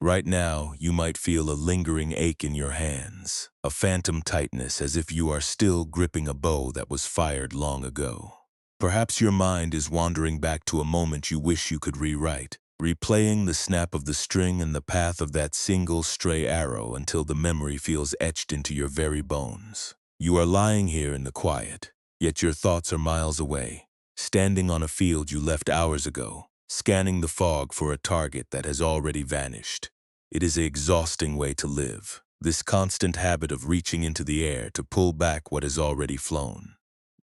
Right now, you might feel a lingering ache in your hands, a phantom tightness as if you are still gripping a bow that was fired long ago. Perhaps your mind is wandering back to a moment you wish you could rewrite, replaying the snap of the string and the path of that single stray arrow until the memory feels etched into your very bones. You are lying here in the quiet, yet your thoughts are miles away, standing on a field you left hours ago, scanning the fog for a target that has already vanished. It is an exhausting way to live, this constant habit of reaching into the air to pull back what has already flown.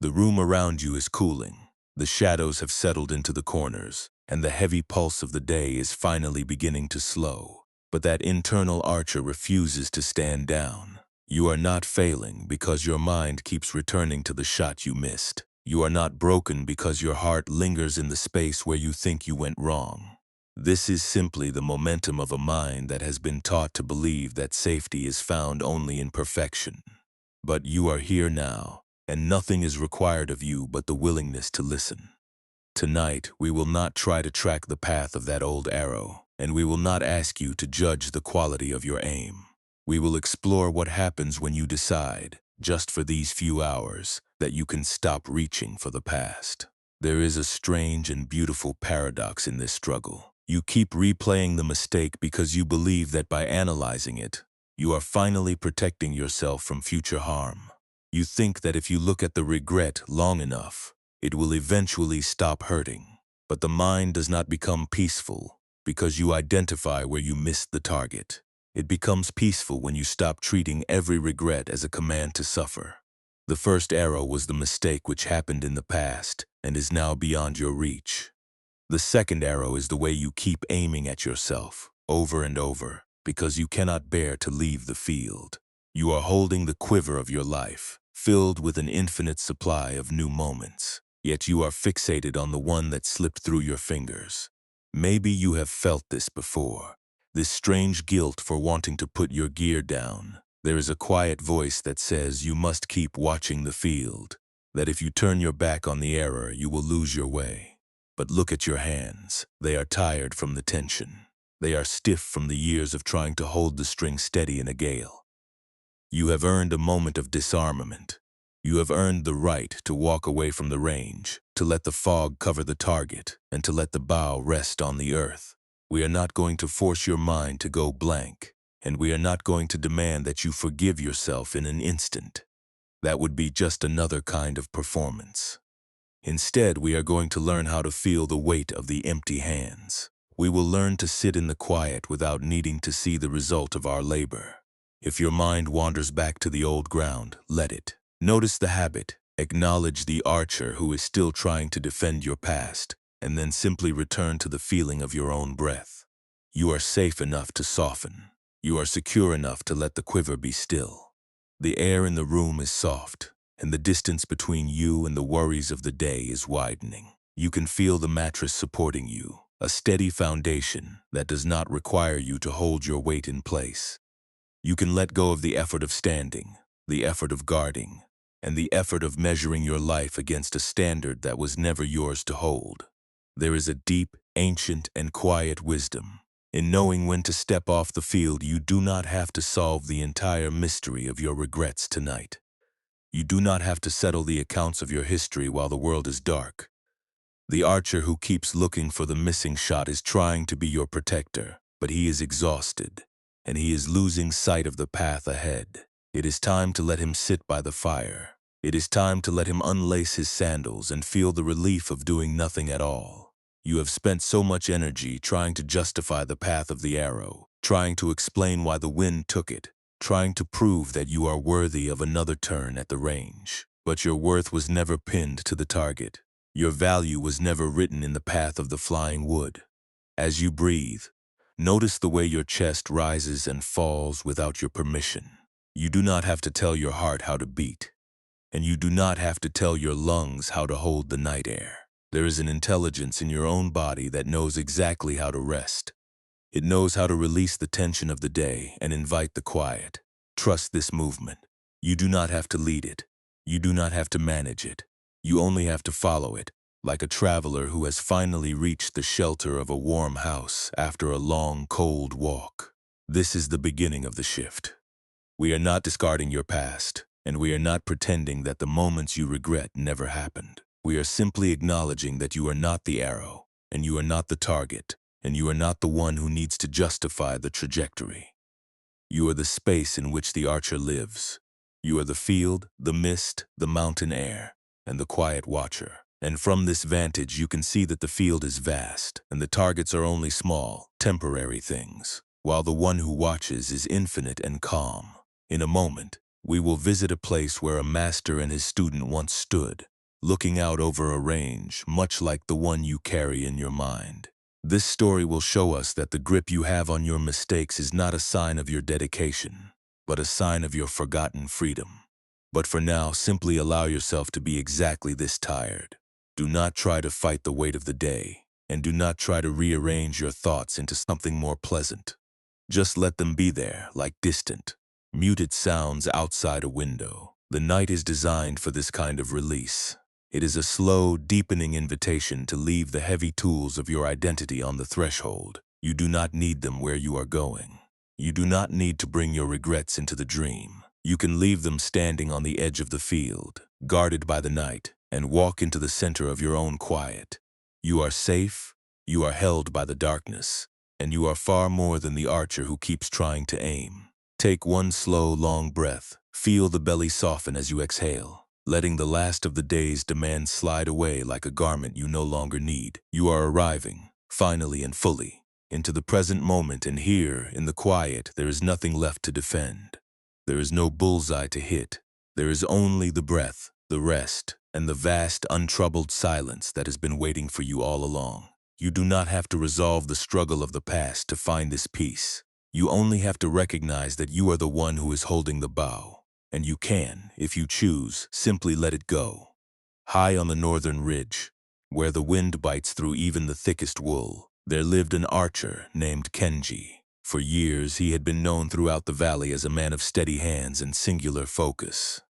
The room around you is cooling, the shadows have settled into the corners, and the heavy pulse of the day is finally beginning to slow. But that internal archer refuses to stand down. You are not failing because your mind keeps returning to the shot you missed. You are not broken because your heart lingers in the space where you think you went wrong. This is simply the momentum of a mind that has been taught to believe that safety is found only in perfection. But you are here now, and nothing is required of you but the willingness to listen. Tonight, we will not try to track the path of that old arrow, and we will not ask you to judge the quality of your aim. We will explore what happens when you decide, just for these few hours, that you can stop reaching for the past. There is a strange and beautiful paradox in this struggle. You keep replaying the mistake because you believe that by analyzing it, you are finally protecting yourself from future harm. You think that if you look at the regret long enough, it will eventually stop hurting. But the mind does not become peaceful because you identify where you missed the target. It becomes peaceful when you stop treating every regret as a command to suffer. The first arrow was the mistake which happened in the past and is now beyond your reach. The second arrow is the way you keep aiming at yourself, over and over, because you cannot bear to leave the field. You are holding the quiver of your life, filled with an infinite supply of new moments, yet you are fixated on the one that slipped through your fingers. Maybe you have felt this before, this strange guilt for wanting to put your gear down. There is a quiet voice that says you must keep watching the field, that if you turn your back on the error, you will lose your way. But look at your hands. They are tired from the tension. They are stiff from the years of trying to hold the string steady in a gale. You have earned a moment of disarmament. You have earned the right to walk away from the range, to let the fog cover the target, and to let the bow rest on the earth. We are not going to force your mind to go blank, and we are not going to demand that you forgive yourself in an instant. That would be just another kind of performance. Instead, we are going to learn how to feel the weight of the empty hands. We will learn to sit in the quiet without needing to see the result of our labor. If your mind wanders back to the old ground, let it. Notice the habit, acknowledge the archer who is still trying to defend your past, and then simply return to the feeling of your own breath. You are safe enough to soften. You are secure enough to let the quiver be still. The air in the room is soft, and the distance between you and the worries of the day is widening. You can feel the mattress supporting you, a steady foundation that does not require you to hold your weight in place. You can let go of the effort of standing, the effort of guarding, and the effort of measuring your life against a standard that was never yours to hold. There is a deep, ancient, and quiet wisdom in knowing when to step off the field. You do not have to solve the entire mystery of your regrets tonight. You do not have to settle the accounts of your history while the world is dark. The archer who keeps looking for the missing shot is trying to be your protector, but he is exhausted, and he is losing sight of the path ahead. It is time to let him sit by the fire. It is time to let him unlace his sandals and feel the relief of doing nothing at all. You have spent so much energy trying to justify the path of the arrow, trying to explain why the wind took it, trying to prove that you are worthy of another turn at the range. But your worth was never pinned to the target. Your value was never written in the path of the flying wood. As you breathe, notice the way your chest rises and falls without your permission. You do not have to tell your heart how to beat, and you do not have to tell your lungs how to hold the night air. There is an intelligence in your own body that knows exactly how to rest. It knows how to release the tension of the day and invite the quiet. Trust this movement. You do not have to lead it. You do not have to manage it. You only have to follow it, like a traveler who has finally reached the shelter of a warm house after a long, cold walk. This is the beginning of the shift. We are not discarding your past, and we are not pretending that the moments you regret never happened. We are simply acknowledging that you are not the arrow, and you are not the target, and you are not the one who needs to justify the trajectory. You are the space in which the archer lives. You are the field, the mist, the mountain air, and the quiet watcher. And from this vantage, you can see that the field is vast, and the targets are only small, temporary things, while the one who watches is infinite and calm. In a moment, we will visit a place where a master and his student once stood, looking out over a range, much like the one you carry in your mind. This story will show us that the grip you have on your mistakes is not a sign of your dedication, but a sign of your forgotten freedom. But for now, simply allow yourself to be exactly this tired. Do not try to fight the weight of the day, and do not try to rearrange your thoughts into something more pleasant. Just let them be there, like distant, muted sounds outside a window. The night is designed for this kind of release. It is a slow, deepening invitation to leave the heavy tools of your identity on the threshold. You do not need them where you are going. You do not need to bring your regrets into the dream. You can leave them standing on the edge of the field, guarded by the night, and walk into the center of your own quiet. You are safe, you are held by the darkness, and you are far more than the archer who keeps trying to aim. Take one slow, long breath. Feel the belly soften as you exhale, letting the last of the day's demands slide away like a garment you no longer need. You are arriving, finally and fully, into the present moment, and here, in the quiet, there is nothing left to defend. There is no bullseye to hit. There is only the breath, the rest, and the vast, untroubled silence that has been waiting for you all along. You do not have to resolve the struggle of the past to find this peace. You only have to recognize that you are the one who is holding the bow, and you can, if you choose, simply let it go. High on the northern ridge, where the wind bites through even the thickest wool, there lived an archer named Kenji. For years, he had been known throughout the valley as a man of steady hands and singular focus.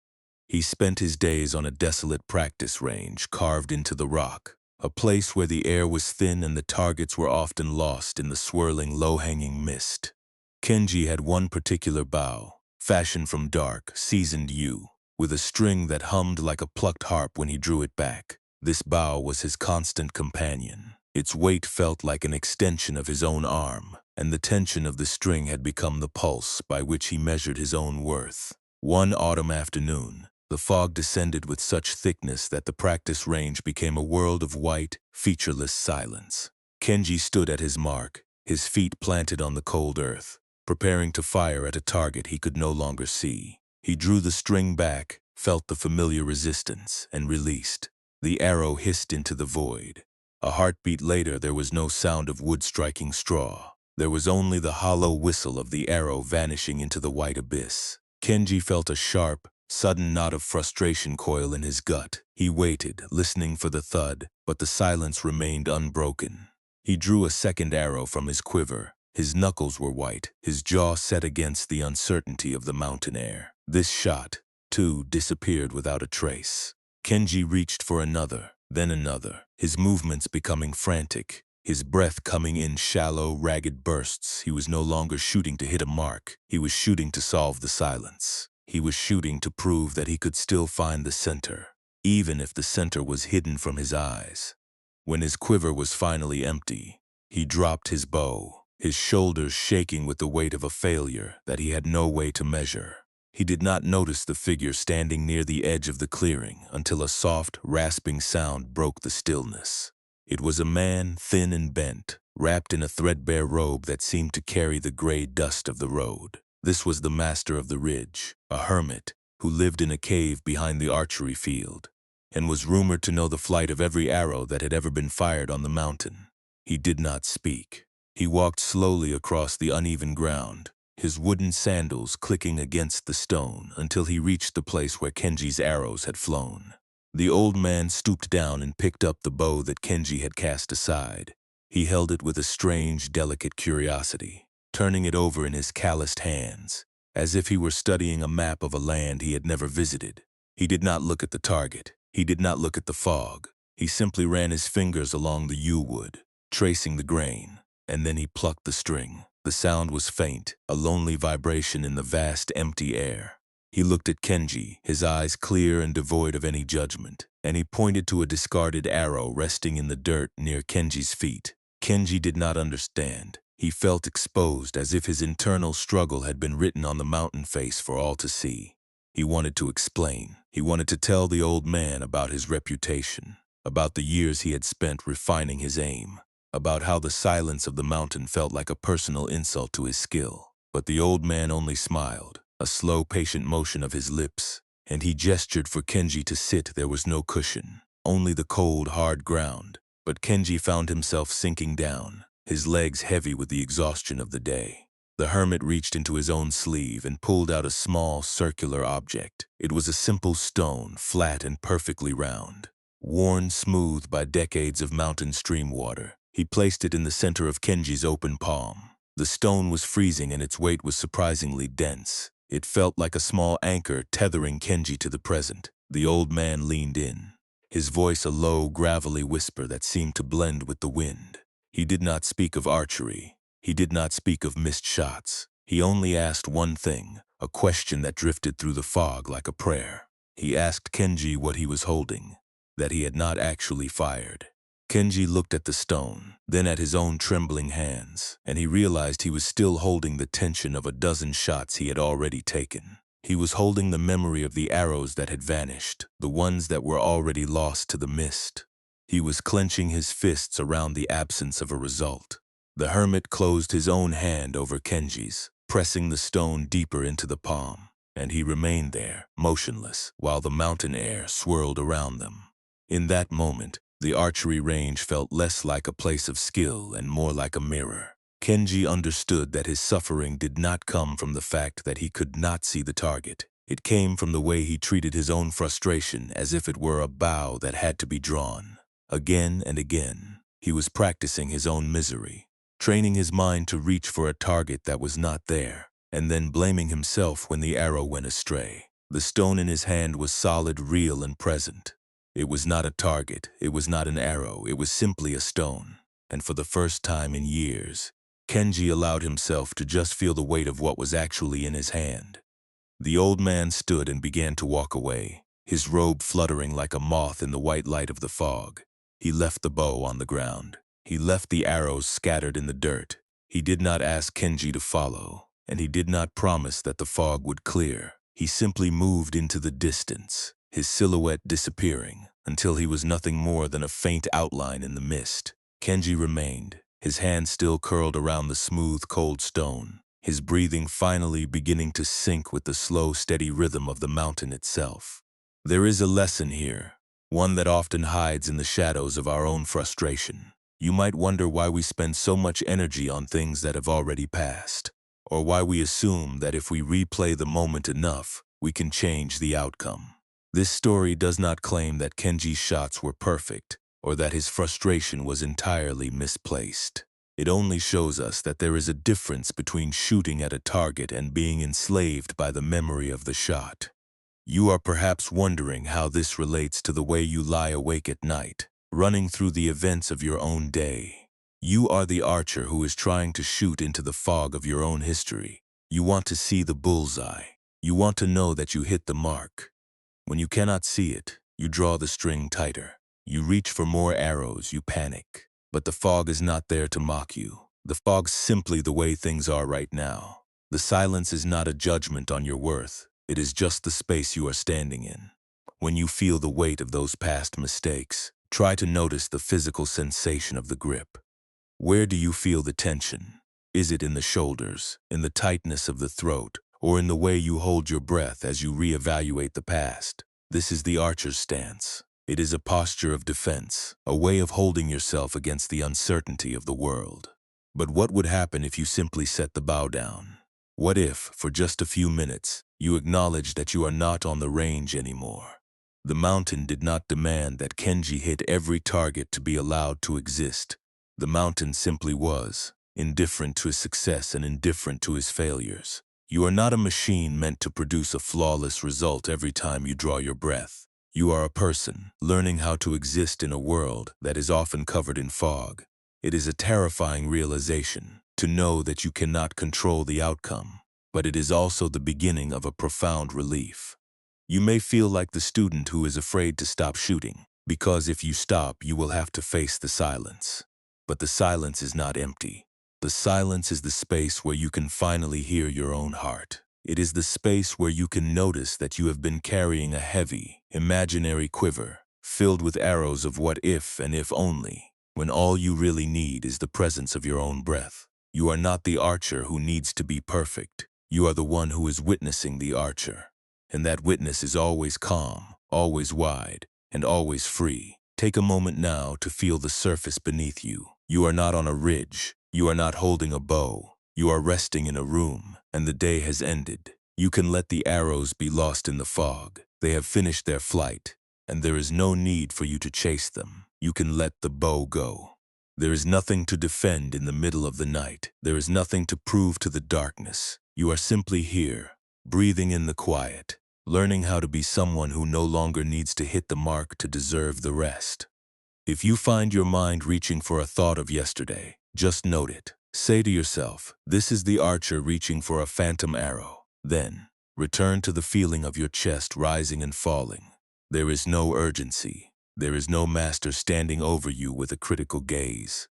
He spent his days on a desolate practice range carved into the rock, a place where the air was thin and the targets were often lost in the swirling, low-hanging mist. Kenji had one particular bow, fashioned from dark, seasoned yew, with a string that hummed like a plucked harp when he drew it back. This bow was his constant companion. Its weight felt like an extension of his own arm, and the tension of the string had become the pulse by which he measured his own worth. One autumn afternoon, the fog descended with such thickness that the practice range became a world of white, featureless silence. Kenji stood at his mark, his feet planted on the cold earth, preparing to fire at a target he could no longer see. He drew the string back, felt the familiar resistance, and released. The arrow hissed into the void. A heartbeat later, there was no sound of wood striking straw. There was only the hollow whistle of the arrow vanishing into the white abyss. Kenji felt a sharp, sudden knot of frustration coil in his gut. He waited, listening for the thud, but the silence remained unbroken. He drew a second arrow from his quiver. His knuckles were white, his jaw set against the uncertainty of the mountain air. This shot, too, disappeared without a trace. Kenji reached for another, then another, his movements becoming frantic, his breath coming in shallow, ragged bursts. He was no longer shooting to hit a mark. He was shooting to solve the silence. He was shooting to prove that he could still find the center, even if the center was hidden from his eyes. When his quiver was finally empty, he dropped his bow, his shoulders shaking with the weight of a failure that he had no way to measure. He did not notice the figure standing near the edge of the clearing until a soft, rasping sound broke the stillness. It was a man, thin and bent, wrapped in a threadbare robe that seemed to carry the gray dust of the road. This was the master of the ridge, a hermit who lived in a cave behind the archery field, and was rumored to know the flight of every arrow that had ever been fired on the mountain. He did not speak. He walked slowly across the uneven ground, his wooden sandals clicking against the stone until he reached the place where Kenji's arrows had flown. The old man stooped down and picked up the bow that Kenji had cast aside. He held it with a strange, delicate curiosity, turning it over in his calloused hands, as if he were studying a map of a land he had never visited. He did not look at the target. He did not look at the fog. He simply ran his fingers along the yew wood, tracing the grain, and then he plucked the string. The sound was faint, a lonely vibration in the vast, empty air. He looked at Kenji, his eyes clear and devoid of any judgment, and he pointed to a discarded arrow resting in the dirt near Kenji's feet. Kenji did not understand. He felt exposed, as if his internal struggle had been written on the mountain face for all to see. He wanted to explain. He wanted to tell the old man about his reputation, about the years he had spent refining his aim, about how the silence of the mountain felt like a personal insult to his skill. But the old man only smiled, a slow, patient motion of his lips, and he gestured for Kenji to sit. There was no cushion, only the cold, hard ground. But Kenji found himself sinking down, his legs heavy with the exhaustion of the day. The hermit reached into his own sleeve and pulled out a small, circular object. It was a simple stone, flat and perfectly round, worn smooth by decades of mountain stream water. He placed it in the center of Kenji's open palm. The stone was freezing and its weight was surprisingly dense. It felt like a small anchor tethering Kenji to the present. The old man leaned in, his voice a low, gravelly whisper that seemed to blend with the wind. He did not speak of archery. He did not speak of missed shots. He only asked one thing, a question that drifted through the fog like a prayer. He asked Kenji what he was holding, that he had not actually fired. Kenji looked at the stone, then at his own trembling hands, and he realized he was still holding the tension of a dozen shots he had already taken. He was holding the memory of the arrows that had vanished, the ones that were already lost to the mist. He was clenching his fists around the absence of a result. The hermit closed his own hand over Kenji's, pressing the stone deeper into the palm, and he remained there, motionless, while the mountain air swirled around them. In that moment, the archery range felt less like a place of skill and more like a mirror. Kenji understood that his suffering did not come from the fact that he could not see the target. It came from the way he treated his own frustration as if it were a bow that had to be drawn. Again and again, he was practicing his own misery, training his mind to reach for a target that was not there, and then blaming himself when the arrow went astray. The stone in his hand was solid, real, and present. It was not a target, it was not an arrow, it was simply a stone. And for the first time in years, Kenji allowed himself to just feel the weight of what was actually in his hand. The old man stood and began to walk away, his robe fluttering like a moth in the white light of the fog. He left the bow on the ground. He left the arrows scattered in the dirt. He did not ask Kenji to follow, and he did not promise that the fog would clear. He simply moved into the distance, his silhouette disappearing, until he was nothing more than a faint outline in the mist. Kenji remained, his hand still curled around the smooth, cold stone, his breathing finally beginning to sync with the slow, steady rhythm of the mountain itself. There is a lesson here, one that often hides in the shadows of our own frustration. You might wonder why we spend so much energy on things that have already passed, or why we assume that if we replay the moment enough, we can change the outcome. This story does not claim that Kenji's shots were perfect, or that his frustration was entirely misplaced. It only shows us that there is a difference between shooting at a target and being enslaved by the memory of the shot. You are perhaps wondering how this relates to the way you lie awake at night, running through the events of your own day. You are the archer who is trying to shoot into the fog of your own history. You want to see the bullseye. You want to know that you hit the mark. When you cannot see it, you draw the string tighter. You reach for more arrows, you panic. But the fog is not there to mock you. The fog's simply the way things are right now. The silence is not a judgment on your worth. It is just the space you are standing in. When you feel the weight of those past mistakes, try to notice the physical sensation of the grip. Where do you feel the tension? Is it in the shoulders, in the tightness of the throat, or in the way you hold your breath as you reevaluate the past? This is the archer's stance. It is a posture of defense, a way of holding yourself against the uncertainty of the world. But what would happen if you simply set the bow down? What if, for just a few minutes, you acknowledge that you are not on the range anymore? The mountain did not demand that Kenji hit every target to be allowed to exist. The mountain simply was, indifferent to his success and indifferent to his failures. You are not a machine meant to produce a flawless result every time you draw your breath. You are a person, learning how to exist in a world that is often covered in fog. It is a terrifying realization, to know that you cannot control the outcome, but it is also the beginning of a profound relief. You may feel like the student who is afraid to stop shooting, because if you stop, you will have to face the silence. But the silence is not empty. The silence is the space where you can finally hear your own heart. It is the space where you can notice that you have been carrying a heavy, imaginary quiver, filled with arrows of what if and if only, when all you really need is the presence of your own breath. You are not the archer who needs to be perfect. You are the one who is witnessing the archer. And that witness is always calm, always wide, and always free. Take a moment now to feel the surface beneath you. You are not on a ridge. You are not holding a bow. You are resting in a room, and the day has ended. You can let the arrows be lost in the fog. They have finished their flight, and there is no need for you to chase them. You can let the bow go. There is nothing to defend in the middle of the night. There is nothing to prove to the darkness. You are simply here, breathing in the quiet, learning how to be someone who no longer needs to hit the mark to deserve the rest. If you find your mind reaching for a thought of yesterday, just note it. Say to yourself, this is the archer reaching for a phantom arrow. Then, return to the feeling of your chest rising and falling. There is no urgency. There is no master standing over you with a critical gaze.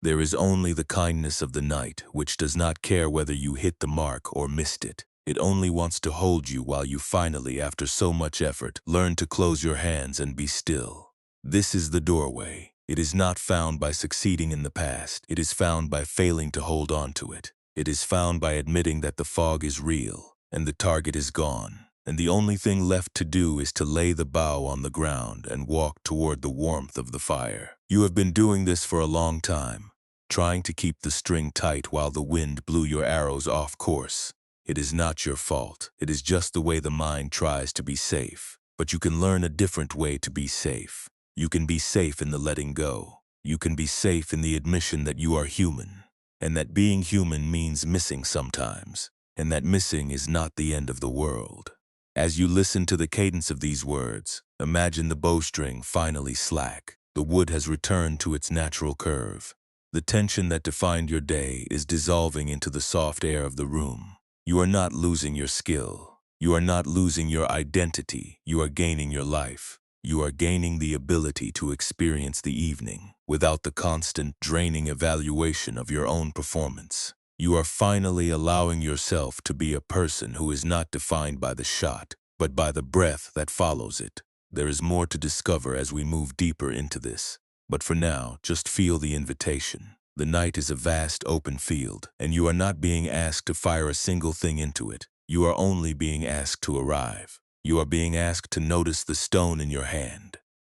There is only the kindness of the night, which does not care whether you hit the mark or missed it. It only wants to hold you while you finally, after so much effort, learn to close your hands and be still. This is the doorway. It is not found by succeeding in the past. It is found by failing to hold on to it. It is found by admitting that the fog is real and the target is gone. And the only thing left to do is to lay the bow on the ground and walk toward the warmth of the fire. You have been doing this for a long time, trying to keep the string tight while the wind blew your arrows off course. It is not your fault. It is just the way the mind tries to be safe. But you can learn a different way to be safe. You can be safe in the letting go. You can be safe in the admission that you are human, and that being human means missing sometimes, and that missing is not the end of the world. As you listen to the cadence of these words, imagine the bowstring finally slack. The wood has returned to its natural curve. The tension that defined your day is dissolving into the soft air of the room. You are not losing your skill. You are not losing your identity. You are gaining your life. You are gaining the ability to experience the evening without the constant, draining evaluation of your own performance. You are finally allowing yourself to be a person who is not defined by the shot, but by the breath that follows it. There is more to discover as we move deeper into this. But for now, just feel the invitation. The night is a vast open field, and you are not being asked to fire a single thing into it. You are only being asked to arrive. You are being asked to notice the stone in your hand,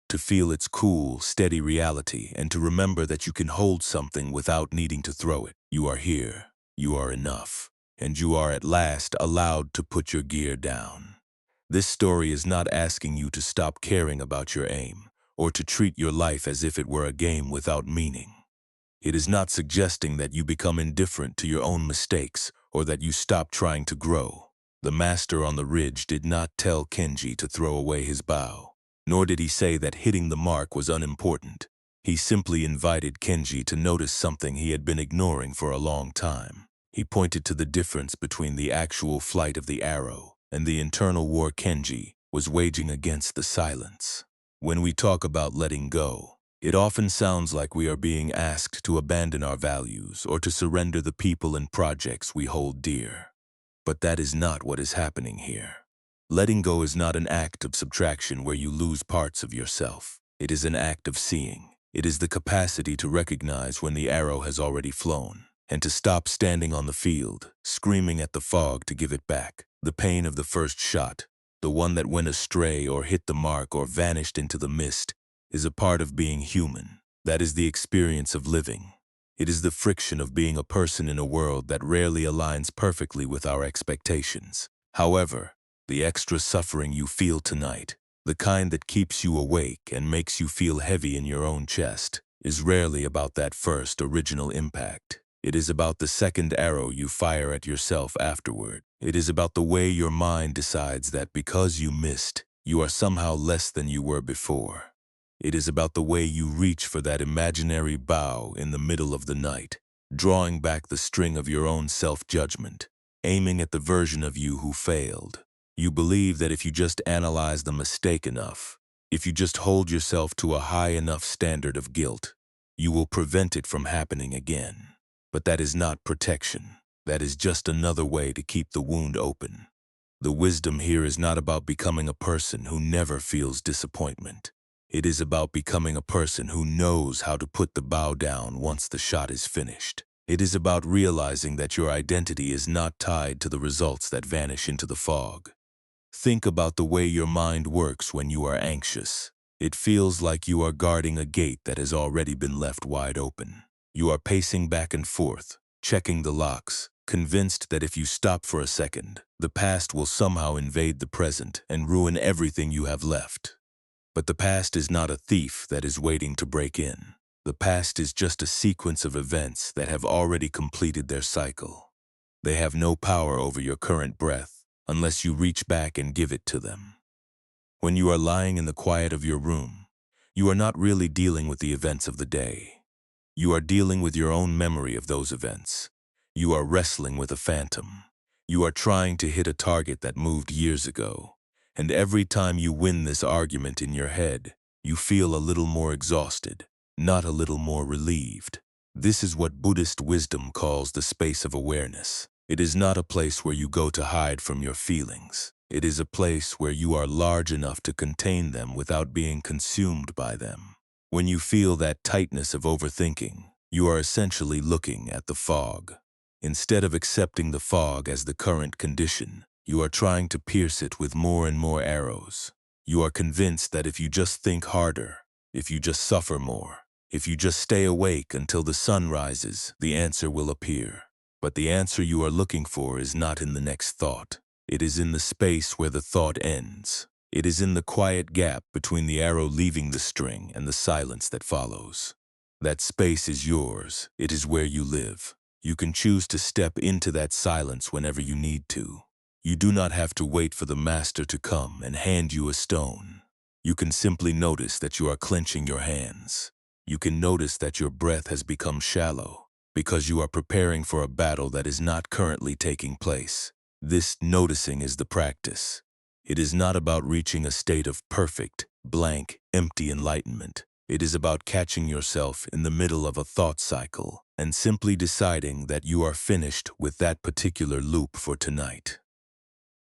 to feel its cool, steady reality, and to remember that you can hold something without needing to throw it. You are here. You are enough. And you are at last allowed to put your gear down. This story is not asking you to stop caring about your aim, or to treat your life as if it were a game without meaning. It is not suggesting that you become indifferent to your own mistakes or that you stop trying to grow. The master on the ridge did not tell Kenji to throw away his bow, nor did he say that hitting the mark was unimportant. He simply invited Kenji to notice something he had been ignoring for a long time. He pointed to the difference between the actual flight of the arrow and the internal war Kenji was waging against the silence. When we talk about letting go, it often sounds like we are being asked to abandon our values or to surrender the people and projects we hold dear. But that is not what is happening here. Letting go is not an act of subtraction where you lose parts of yourself. It is an act of seeing. It is the capacity to recognize when the arrow has already flown, and to stop standing on the field, screaming at the fog to give it back. The pain of the first shot, the one that went astray or hit the mark or vanished into the mist, is a part of being human. That is the experience of living. It is the friction of being a person in a world that rarely aligns perfectly with our expectations. However, the extra suffering you feel tonight, the kind that keeps you awake and makes you feel heavy in your own chest, is rarely about that first original impact. It is about the second arrow you fire at yourself afterward. It is about the way your mind decides that because you missed, you are somehow less than you were before. It is about the way you reach for that imaginary bow in the middle of the night, drawing back the string of your own self-judgment, aiming at the version of you who failed. You believe that if you just analyze the mistake enough, if you just hold yourself to a high enough standard of guilt, you will prevent it from happening again. But that is not protection. That is just another way to keep the wound open. The wisdom here is not about becoming a person who never feels disappointment. It is about becoming a person who knows how to put the bow down once the shot is finished. It is about realizing that your identity is not tied to the results that vanish into the fog. Think about the way your mind works when you are anxious. It feels like you are guarding a gate that has already been left wide open. You are pacing back and forth, checking the locks, convinced that if you stop for a second, the past will somehow invade the present and ruin everything you have left. But the past is not a thief that is waiting to break in. The past is just a sequence of events that have already completed their cycle. They have no power over your current breath unless you reach back and give it to them. When you are lying in the quiet of your room, you are not really dealing with the events of the day. You are dealing with your own memory of those events. You are wrestling with a phantom. You are trying to hit a target that moved years ago. And every time you win this argument in your head, you feel a little more exhausted, not a little more relieved. This is what Buddhist wisdom calls the space of awareness. It is not a place where you go to hide from your feelings. It is a place where you are large enough to contain them without being consumed by them. When you feel that tightness of overthinking, you are essentially looking at the fog. Instead of accepting the fog as the current condition, you are trying to pierce it with more and more arrows. You are convinced that if you just think harder, if you just suffer more, if you just stay awake until the sun rises, the answer will appear. But the answer you are looking for is not in the next thought. It is in the space where the thought ends. It is in the quiet gap between the arrow leaving the string and the silence that follows. That space is yours. It is where you live. You can choose to step into that silence whenever you need to. You do not have to wait for the master to come and hand you a stone. You can simply notice that you are clenching your hands. You can notice that your breath has become shallow because you are preparing for a battle that is not currently taking place. This noticing is the practice. It is not about reaching a state of perfect, blank, empty enlightenment. It is about catching yourself in the middle of a thought cycle and simply deciding that you are finished with that particular loop for tonight.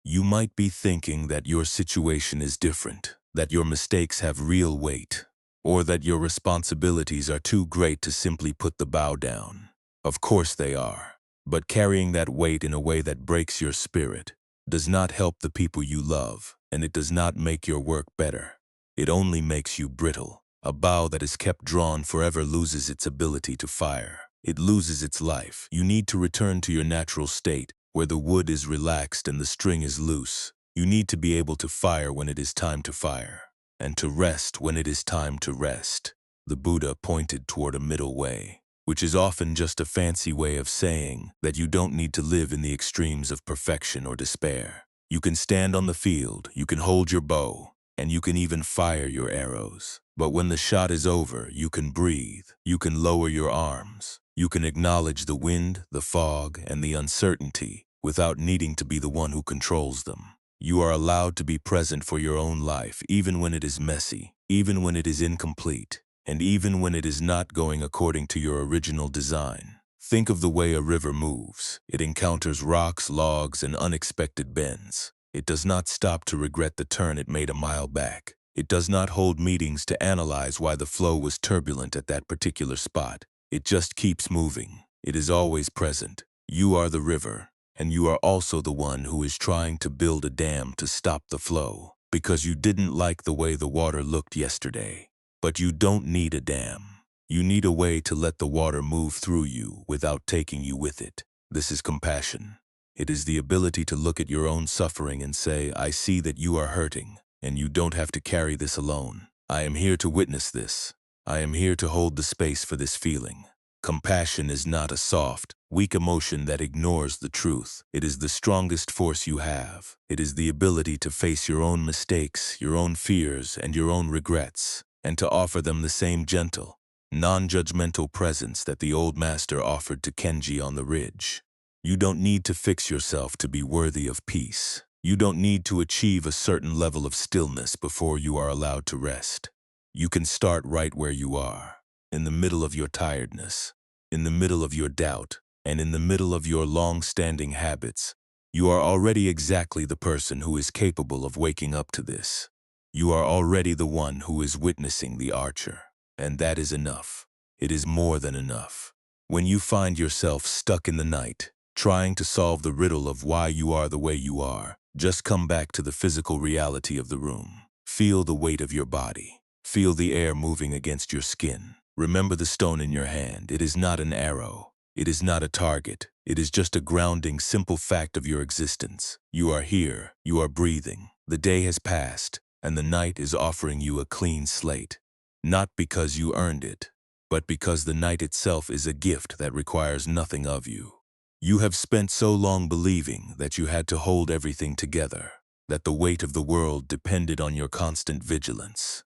You might be thinking that your situation is different, that your mistakes have real weight, or that your responsibilities are too great to simply put the bow down. Of course they are, but carrying that weight in a way that breaks your spirit does not help the people you love, and it does not make your work better. It only makes you brittle. A bow that is kept drawn forever loses its ability to fire. It loses its life. You need to return to your natural state, where the wood is relaxed and the string is loose. You need to be able to fire when it is time to fire, and to rest when it is time to rest. The Buddha pointed toward a middle way, which is often just a fancy way of saying that you don't need to live in the extremes of perfection or despair. You can stand on the field, you can hold your bow, and you can even fire your arrows. But when the shot is over, you can breathe, you can lower your arms, you can acknowledge the wind, the fog, and the uncertainty without needing to be the one who controls them. You are allowed to be present for your own life even when it is messy, even when it is incomplete, and even when it is not going according to your original design. Think of the way a river moves. It encounters rocks, logs, and unexpected bends. It does not stop to regret the turn it made a mile back. It does not hold meetings to analyze why the flow was turbulent at that particular spot. It just keeps moving. It is always present. You are the river, and you are also the one who is trying to build a dam to stop the flow, because you didn't like the way the water looked yesterday. But you don't need a dam. You need a way to let the water move through you without taking you with it. This is compassion. It is the ability to look at your own suffering and say, I see that you are hurting, and you don't have to carry this alone. I am here to witness this. I am here to hold the space for this feeling. Compassion is not a soft, weak emotion that ignores the truth. It is the strongest force you have. It is the ability to face your own mistakes, your own fears, and your own regrets, and to offer them the same gentle, non-judgmental presence that the old master offered to Kenji on the ridge. You don't need to fix yourself to be worthy of peace. You don't need to achieve a certain level of stillness before you are allowed to rest. You can start right where you are, in the middle of your tiredness, in the middle of your doubt, and in the middle of your long-standing habits. You are already exactly the person who is capable of waking up to this. You are already the one who is witnessing the archer, and that is enough. It is more than enough. When you find yourself stuck in the night, trying to solve the riddle of why you are the way you are, just come back to the physical reality of the room. Feel the weight of your body. Feel the air moving against your skin. Remember the stone in your hand. It is not an arrow. It is not a target. It is just a grounding, simple fact of your existence. You are here. You are breathing. The day has passed, and the night is offering you a clean slate. Not because you earned it, but because the night itself is a gift that requires nothing of you. You have spent so long believing that you had to hold everything together, that the weight of the world depended on your constant vigilance.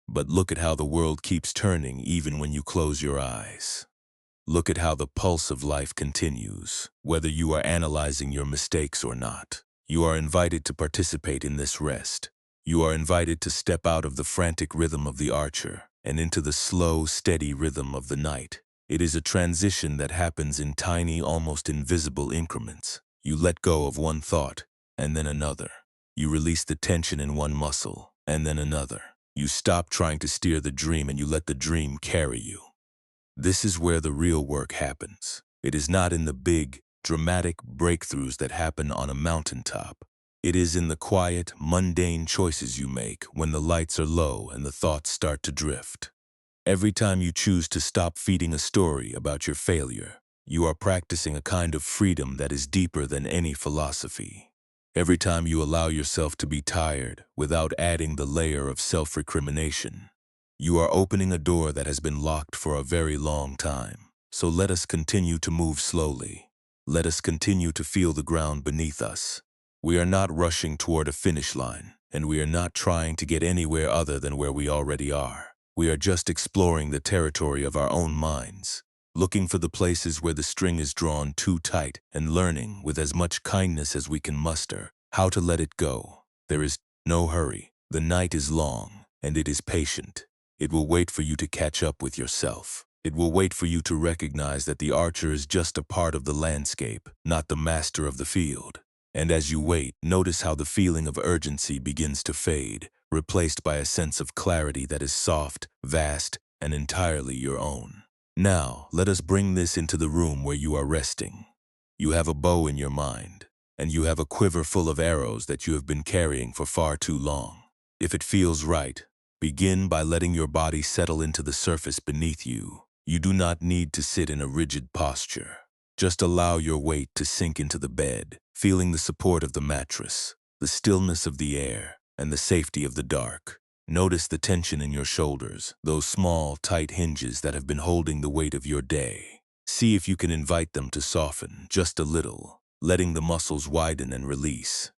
But look at how the world keeps turning even when you close your eyes. Look at how the pulse of life continues, whether you are analyzing your mistakes or not. You are invited to participate in this rest. You are invited to step out of the frantic rhythm of the archer and into the slow, steady rhythm of the night. It is a transition that happens in tiny, almost invisible increments. You let go of one thought, and then another. You release the tension in one muscle, and then another. You stop trying to steer the dream and you let the dream carry you. This is where the real work happens. It is not in the big, dramatic breakthroughs that happen on a mountaintop. It is in the quiet, mundane choices you make when the lights are low and the thoughts start to drift. Every time you choose to stop feeding a story about your failure, you are practicing a kind of freedom that is deeper than any philosophy. Every time you allow yourself to be tired without adding the layer of self-recrimination, you are opening a door that has been locked for a very long time. So let us continue to move slowly. Let us continue to feel the ground beneath us. We are not rushing toward a finish line, and we are not trying to get anywhere other than where we already are. We are just exploring the territory of our own minds, looking for the places where the string is drawn too tight and learning, with as much kindness as we can muster, how to let it go. There is no hurry. The night is long, and it is patient. It will wait for you to catch up with yourself. It will wait for you to recognize that the archer is just a part of the landscape, not the master of the field. And as you wait, notice how the feeling of urgency begins to fade, replaced by a sense of clarity that is soft, vast, and entirely your own. Now, let us bring this into the room where you are resting. You have a bow in your mind, and you have a quiver full of arrows that you have been carrying for far too long. If it feels right, begin by letting your body settle into the surface beneath you. You do not need to sit in a rigid posture. Just allow your weight to sink into the bed, feeling the support of the mattress, the stillness of the air, and the safety of the dark. Notice the tension in your shoulders, those small, tight hinges that have been holding the weight of your day. See if you can invite them to soften just a little, letting the muscles widen and release.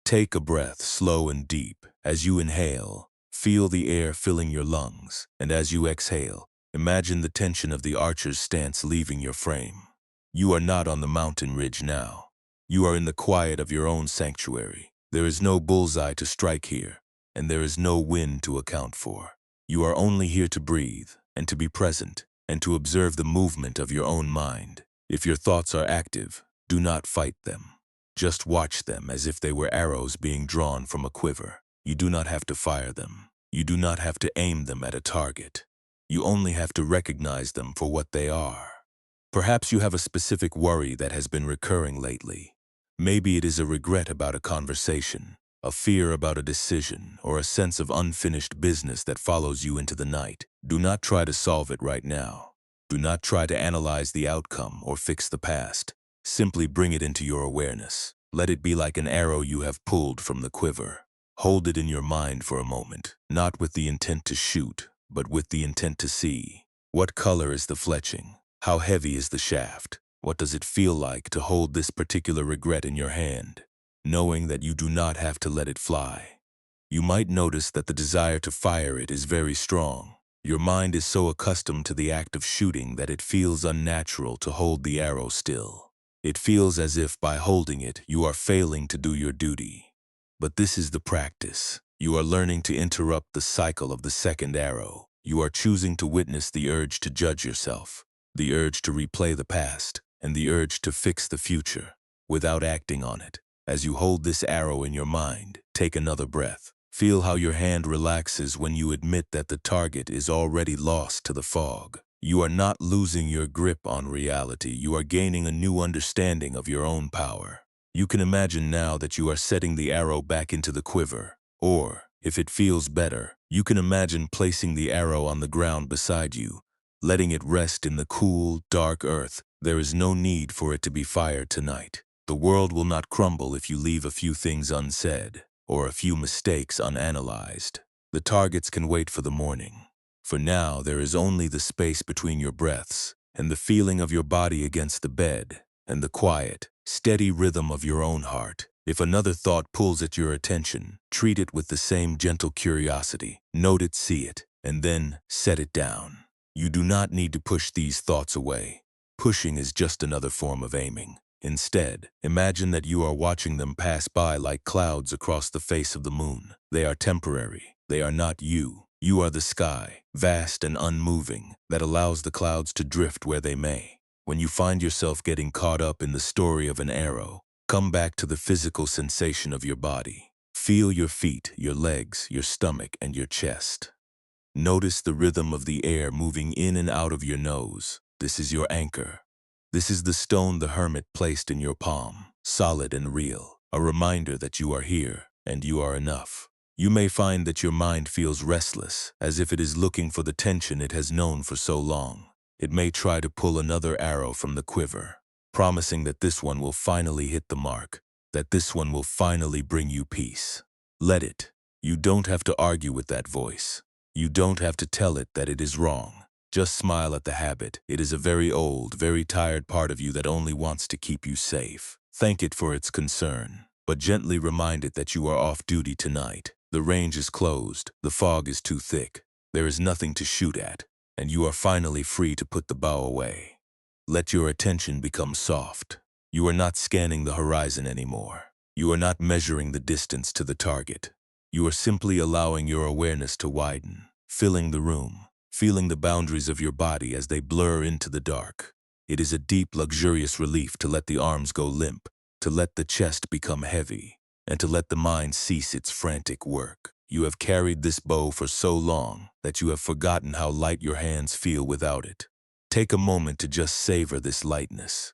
Take a breath slow and deep. As you inhale, feel the air filling your lungs, and as you exhale, imagine the tension of the archer's stance leaving your frame. You are not on the mountain ridge now. You are in the quiet of your own sanctuary. There is no bullseye to strike here, and there is no wind to account for. You are only here to breathe, and to be present, and to observe the movement of your own mind. If your thoughts are active, do not fight them. Just watch them as if they were arrows being drawn from a quiver. You do not have to fire them. You do not have to aim them at a target. You only have to recognize them for what they are. Perhaps you have a specific worry that has been recurring lately. Maybe it is a regret about a conversation, a fear about a decision, or a sense of unfinished business that follows you into the night. Do not try to solve it right now. Do not try to analyze the outcome or fix the past. Simply bring it into your awareness. Let it be like an arrow you have pulled from the quiver. Hold it in your mind for a moment, not with the intent to shoot, but with the intent to see. What color is the fletching? How heavy is the shaft? What does it feel like to hold this particular regret in your hand, knowing that you do not have to let it fly? You might notice that the desire to fire it is very strong. Your mind is so accustomed to the act of shooting that it feels unnatural to hold the arrow still. It feels as if by holding it, you are failing to do your duty. But this is the practice. You are learning to interrupt the cycle of the second arrow. You are choosing to witness the urge to judge yourself, the urge to replay the past, and the urge to fix the future, without acting on it. As you hold this arrow in your mind, take another breath. Feel how your hand relaxes when you admit that the target is already lost to the fog. You are not losing your grip on reality. You are gaining a new understanding of your own power. You can imagine now that you are setting the arrow back into the quiver. Or, if it feels better, you can imagine placing the arrow on the ground beside you, letting it rest in the cool, dark earth. There is no need for it to be fired tonight. The world will not crumble if you leave a few things unsaid, or a few mistakes unanalyzed. The targets can wait for the morning. For now, there is only the space between your breaths, and the feeling of your body against the bed, and the quiet, steady rhythm of your own heart. If another thought pulls at your attention, treat it with the same gentle curiosity. Note it, see it, and then set it down. You do not need to push these thoughts away. Pushing is just another form of aiming. Instead, imagine that you are watching them pass by like clouds across the face of the moon. They are temporary. They are not you. You are the sky, vast and unmoving, that allows the clouds to drift where they may. When you find yourself getting caught up in the story of an arrow, come back to the physical sensation of your body. Feel your feet, your legs, your stomach, and your chest. Notice the rhythm of the air moving in and out of your nose. This is your anchor. This is the stone the hermit placed in your palm, solid and real, a reminder that you are here and you are enough. You may find that your mind feels restless, as if it is looking for the tension it has known for so long. It may try to pull another arrow from the quiver, promising that this one will finally hit the mark, that this one will finally bring you peace. Let it. You don't have to argue with that voice. You don't have to tell it that it is wrong. Just smile at the habit. It is a very old, very tired part of you that only wants to keep you safe. Thank it for its concern, but gently remind it that you are off duty tonight. The range is closed. The fog is too thick. There is nothing to shoot at, and you are finally free to put the bow away. Let your attention become soft. You are not scanning the horizon anymore. You are not measuring the distance to the target. You are simply allowing your awareness to widen, filling the room, feeling the boundaries of your body as they blur into the dark. It is a deep, luxurious relief to let the arms go limp, to let the chest become heavy, and to let the mind cease its frantic work. You have carried this bow for so long that you have forgotten how light your hands feel without it. Take a moment to just savor this lightness.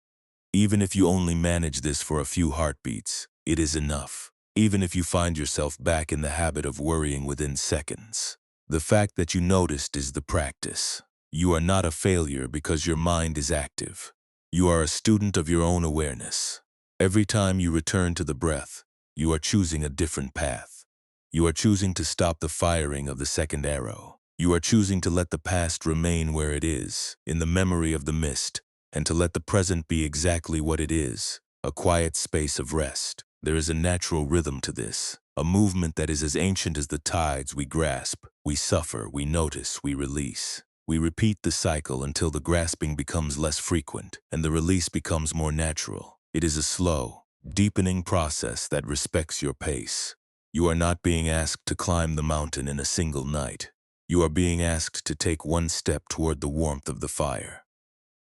Even if you only manage this for a few heartbeats, it is enough. Even if you find yourself back in the habit of worrying within seconds. The fact that you noticed is the practice. You are not a failure because your mind is active. You are a student of your own awareness. Every time you return to the breath, you are choosing a different path. You are choosing to stop the firing of the second arrow. You are choosing to let the past remain where it is, in the memory of the mist, and to let the present be exactly what it is, a quiet space of rest. There is a natural rhythm to this, a movement that is as ancient as the tides we grasp. We suffer, we notice, we release. We repeat the cycle until the grasping becomes less frequent and the release becomes more natural. It is a slow, deepening process that respects your pace. You are not being asked to climb the mountain in a single night. You are being asked to take one step toward the warmth of the fire.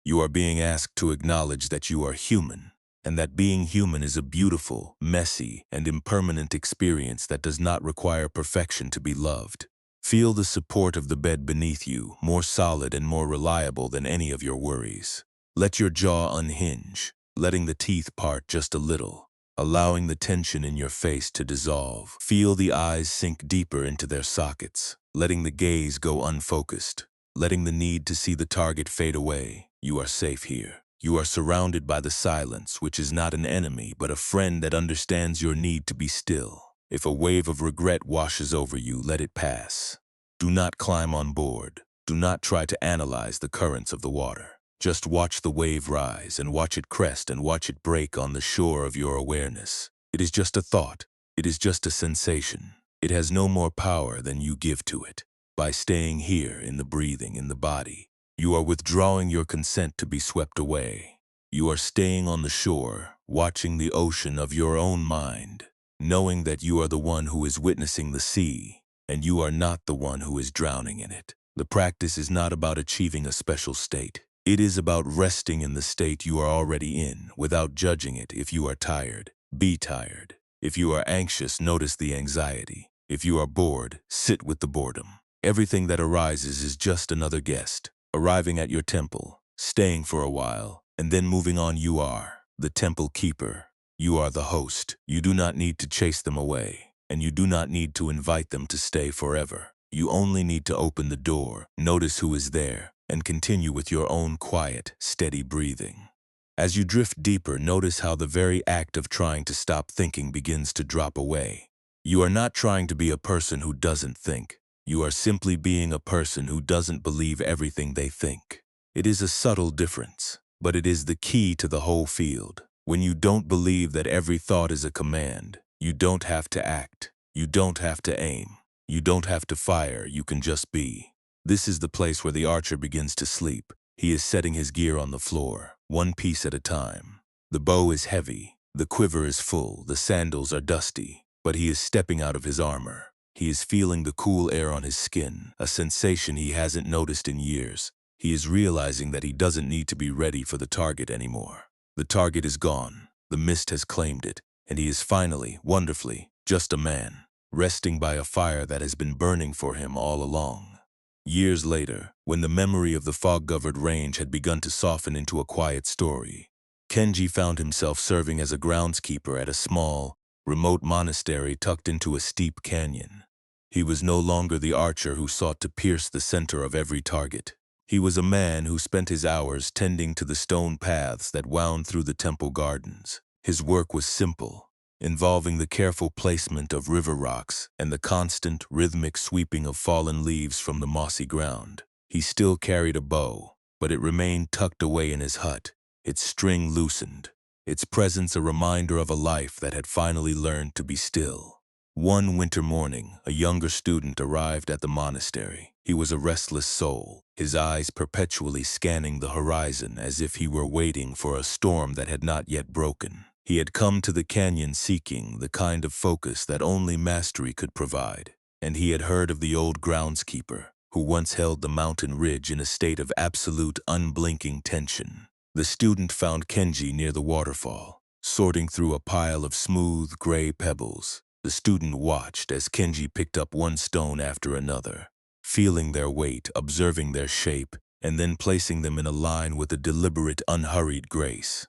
You are being asked to acknowledge that you are human, and that being human is a beautiful, messy, and impermanent experience that does not require perfection to be loved. Feel the support of the bed beneath you, more solid and more reliable than any of your worries. Let your jaw unhinge, letting the teeth part just a little, allowing the tension in your face to dissolve. Feel the eyes sink deeper into their sockets, letting the gaze go unfocused, letting the need to see the target fade away. You are safe here. You are surrounded by the silence, which is not an enemy, but a friend that understands your need to be still. If a wave of regret washes over you, let it pass. Do not climb on board. Do not try to analyze the currents of the water. Just watch the wave rise and watch it crest and watch it break on the shore of your awareness. It is just a thought. It is just a sensation. It has no more power than you give to it. By staying here in the breathing, in the body, you are withdrawing your consent to be swept away. You are staying on the shore, watching the ocean of your own mind, knowing that you are the one who is witnessing the sea, and you are not the one who is drowning in it. The practice is not about achieving a special state. It is about resting in the state you are already in, without judging it. If you are tired, be tired. If you are anxious, notice the anxiety. If you are bored, sit with the boredom. Everything that arises is just another guest, arriving at your temple, staying for a while, and then moving on. You are the temple keeper. You are the host. You do not need to chase them away, and you do not need to invite them to stay forever. You only need to open the door, notice who is there, and continue with your own quiet, steady breathing. As you drift deeper, notice how the very act of trying to stop thinking begins to drop away. You are not trying to be a person who doesn't think. You are simply being a person who doesn't believe everything they think. It is a subtle difference, but it is the key to the whole field. When you don't believe that every thought is a command, you don't have to act. You don't have to aim. You don't have to fire. You can just be. This is the place where the archer begins to sleep. He is setting his gear on the floor, one piece at a time. The bow is heavy. The quiver is full. The sandals are dusty. But he is stepping out of his armor. He is feeling the cool air on his skin, a sensation he hasn't noticed in years. He is realizing that he doesn't need to be ready for the target anymore. The target is gone. The mist has claimed it, and he is finally, wonderfully, just a man, resting by a fire that has been burning for him all along. Years later, when the memory of the fog-covered range had begun to soften into a quiet story, Kenji found himself serving as a groundskeeper at a small, remote monastery tucked into a steep canyon. He was no longer the archer who sought to pierce the center of every target. He was a man who spent his hours tending to the stone paths that wound through the temple gardens. His work was simple, involving the careful placement of river rocks and the constant, rhythmic sweeping of fallen leaves from the mossy ground. He still carried a bow, but it remained tucked away in his hut, its string loosened, its presence a reminder of a life that had finally learned to be still. One winter morning, a younger student arrived at the monastery. He was a restless soul, his eyes perpetually scanning the horizon as if he were waiting for a storm that had not yet broken. He had come to the canyon seeking the kind of focus that only mastery could provide, and he had heard of the old groundskeeper, who once held the mountain ridge in a state of absolute, unblinking tension. The student found Kenji near the waterfall, sorting through a pile of smooth, gray pebbles. The student watched as Kenji picked up one stone after another, feeling their weight, observing their shape, and then placing them in a line with a deliberate, unhurried grace.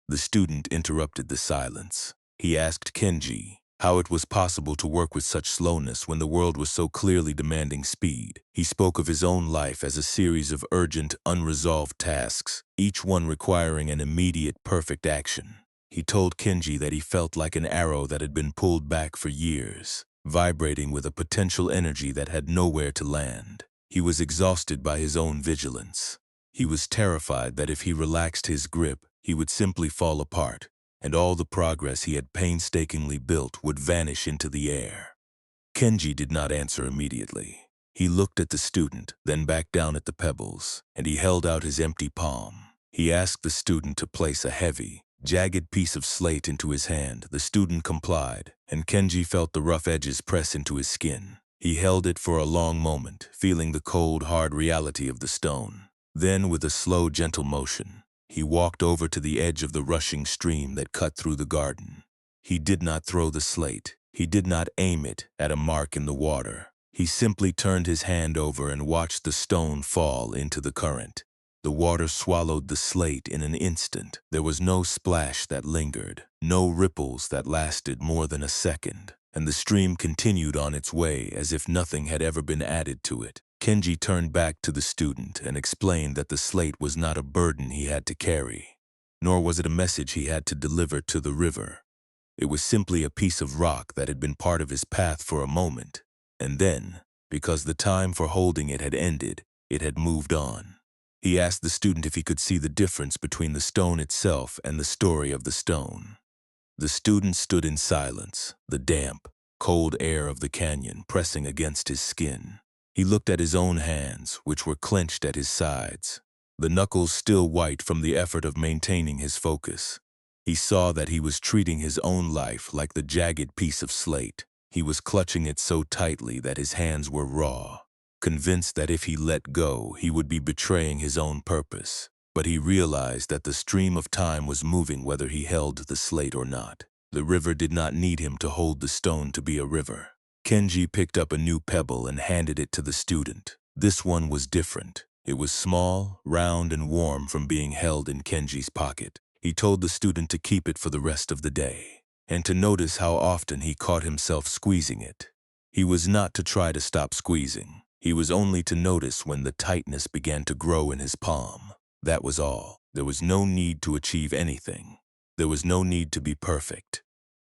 The student interrupted the silence. He asked Kenji how it was possible to work with such slowness when the world was so clearly demanding speed. He spoke of his own life as a series of urgent, unresolved tasks, each one requiring an immediate, perfect action. He told Kenji that he felt like an arrow that had been pulled back for years, vibrating with a potential energy that had nowhere to land. He was exhausted by his own vigilance. He was terrified that if he relaxed his grip, he would simply fall apart, and all the progress he had painstakingly built would vanish into the air. Kenji did not answer immediately. He looked at the student, then back down at the pebbles, and he held out his empty palm. He asked the student to place a heavy, jagged piece of slate into his hand. The student complied, and Kenji felt the rough edges press into his skin. He held it for a long moment, feeling the cold, hard reality of the stone. Then, with a slow, gentle motion, he walked over to the edge of the rushing stream that cut through the garden. He did not throw the slate. He did not aim it at a mark in the water. He simply turned his hand over and watched the stone fall into the current. The water swallowed the slate in an instant. There was no splash that lingered, no ripples that lasted more than a second, and the stream continued on its way as if nothing had ever been added to it. Kenji turned back to the student and explained that the slate was not a burden he had to carry, nor was it a message he had to deliver to the river. It was simply a piece of rock that had been part of his path for a moment, and then, because the time for holding it had ended, it had moved on. He asked the student if he could see the difference between the stone itself and the story of the stone. The student stood in silence, the damp, cold air of the canyon pressing against his skin. He looked at his own hands, which were clenched at his sides, the knuckles still white from the effort of maintaining his focus. He saw that he was treating his own life like the jagged piece of slate. He was clutching it so tightly that his hands were raw, convinced that if he let go, he would be betraying his own purpose. But he realized that the stream of time was moving whether he held the slate or not. The river did not need him to hold the stone to be a river. Kenji picked up a new pebble and handed it to the student. This one was different. It was small, round, and warm from being held in Kenji's pocket. He told the student to keep it for the rest of the day, and to notice how often he caught himself squeezing it. He was not to try to stop squeezing. He was only to notice when the tightness began to grow in his palm. That was all. There was no need to achieve anything. There was no need to be perfect.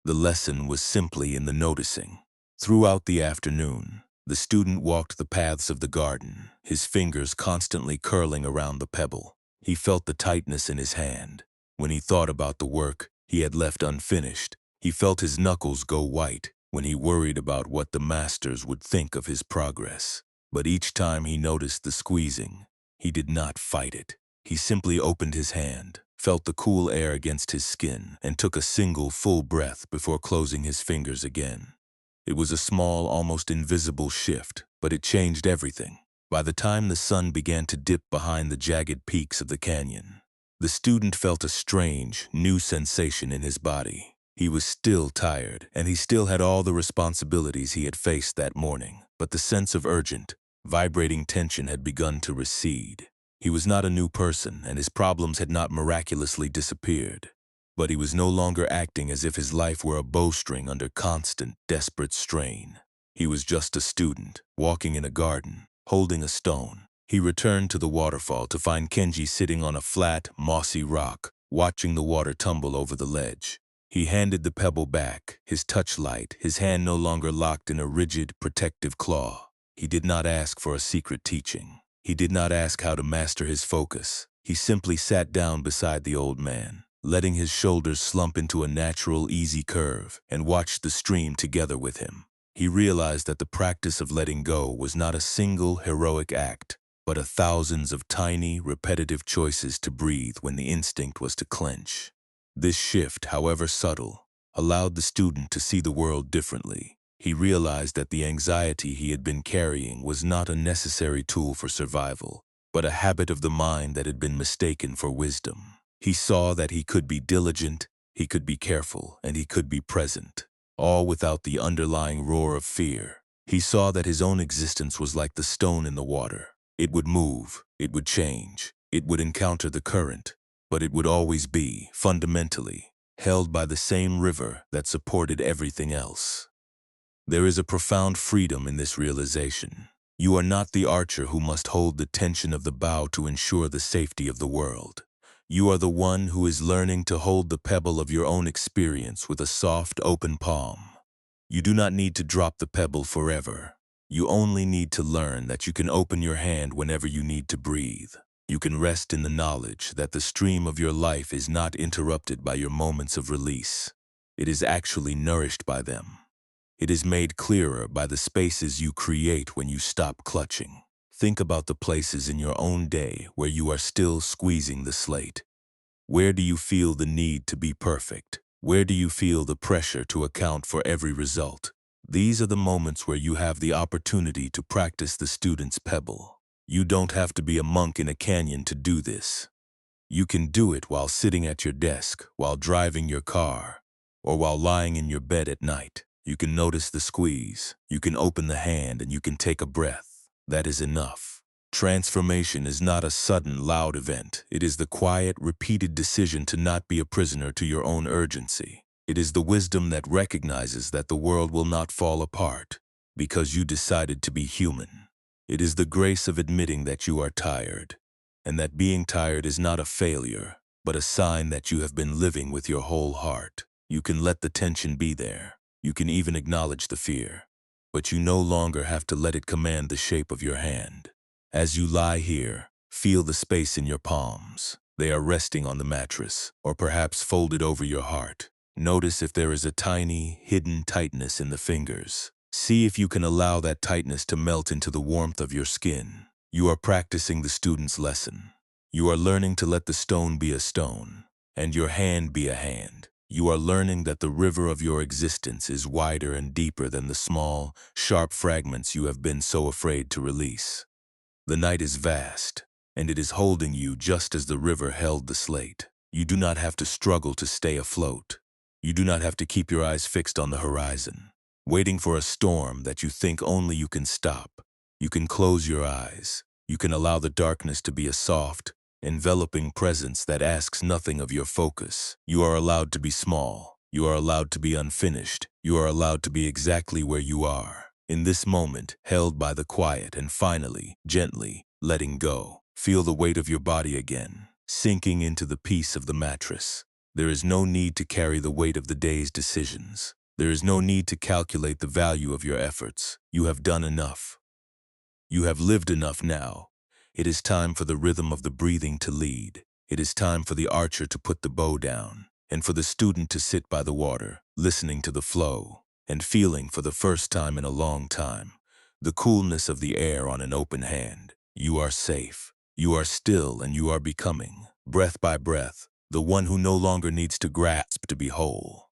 The lesson was simply in the noticing. Throughout the afternoon, the student walked the paths of the garden, his fingers constantly curling around the pebble. He felt the tightness in his hand. When he thought about the work he had left unfinished, he felt his knuckles go white when he worried about what the masters would think of his progress. But each time he noticed the squeezing, he did not fight it. He simply opened his hand, felt the cool air against his skin, and took a single full breath before closing his fingers again. It was a small, almost invisible shift, but it changed everything. By the time the sun began to dip behind the jagged peaks of the canyon, the student felt a strange, new sensation in his body. He was still tired, and he still had all the responsibilities he had faced that morning, but the sense of urgent, vibrating tension had begun to recede. He was not a new person, and his problems had not miraculously disappeared. But he was no longer acting as if his life were a bowstring under constant, desperate strain. He was just a student, walking in a garden, holding a stone. He returned to the waterfall to find Kenji sitting on a flat, mossy rock, watching the water tumble over the ledge. He handed the pebble back, his touch light, his hand no longer locked in a rigid, protective claw. He did not ask for a secret teaching. He did not ask how to master his focus. He simply sat down beside the old man, letting his shoulders slump into a natural, easy curve, and watched the stream together with him. He realized that the practice of letting go was not a single heroic act, but thousands of tiny, repetitive choices to breathe when the instinct was to clench. This shift, however subtle, allowed the student to see the world differently. He realized that the anxiety he had been carrying was not a necessary tool for survival, but a habit of the mind that had been mistaken for wisdom. He saw that he could be diligent, he could be careful, and he could be present, all without the underlying roar of fear. He saw that his own existence was like the stone in the water. It would move, it would change, it would encounter the current, but it would always be, fundamentally, held by the same river that supported everything else. There is a profound freedom in this realization. You are not the archer who must hold the tension of the bow to ensure the safety of the world. You are the one who is learning to hold the pebble of your own experience with a soft, open palm. You do not need to drop the pebble forever. You only need to learn that you can open your hand whenever you need to breathe. You can rest in the knowledge that the stream of your life is not interrupted by your moments of release. It is actually nourished by them. It is made clearer by the spaces you create when you stop clutching. Think about the places in your own day where you are still squeezing the slate. Where do you feel the need to be perfect? Where do you feel the pressure to account for every result? These are the moments where you have the opportunity to practice the student's pebble. You don't have to be a monk in a canyon to do this. You can do it while sitting at your desk, while driving your car, or while lying in your bed at night. You can notice the squeeze, you can open the hand, and you can take a breath. That is enough. Transformation is not a sudden, loud event. It is the quiet, repeated decision to not be a prisoner to your own urgency. It is the wisdom that recognizes that the world will not fall apart because you decided to be human. It is the grace of admitting that you are tired, and that being tired is not a failure, but a sign that you have been living with your whole heart. You can let the tension be there. You can even acknowledge the fear, but you no longer have to let it command the shape of your hand. As you lie here, feel the space in your palms. They are resting on the mattress, or perhaps folded over your heart. Notice if there is a tiny, hidden tightness in the fingers, See if you can allow that tightness to melt into the warmth of your skin. You are practicing the student's lesson. You are learning to let the stone be a stone, and your hand be a hand. You are learning that the river of your existence is wider and deeper than the small, sharp fragments you have been so afraid to release. The night is vast, and it is holding you just as the river held the slate. You do not have to struggle to stay afloat. You do not have to keep your eyes fixed on the horizon, waiting for a storm that you think only you can stop. You can close your eyes. You can allow the darkness to be a soft, enveloping presence that asks nothing of your focus. You are allowed to be small. You are allowed to be unfinished. You are allowed to be exactly where you are, in this moment, held by the quiet, and finally, gently, letting go. Feel the weight of your body again, sinking into the peace of the mattress. There is no need to carry the weight of the day's decisions. There is no need to calculate the value of your efforts. You have done enough. You have lived enough now. It is time for the rhythm of the breathing to lead. It is time for the archer to put the bow down, and for the student to sit by the water, listening to the flow, and feeling for the first time in a long time the coolness of the air on an open hand. You are safe. You are still, and you are becoming, breath by breath, the one who no longer needs to grasp to be whole.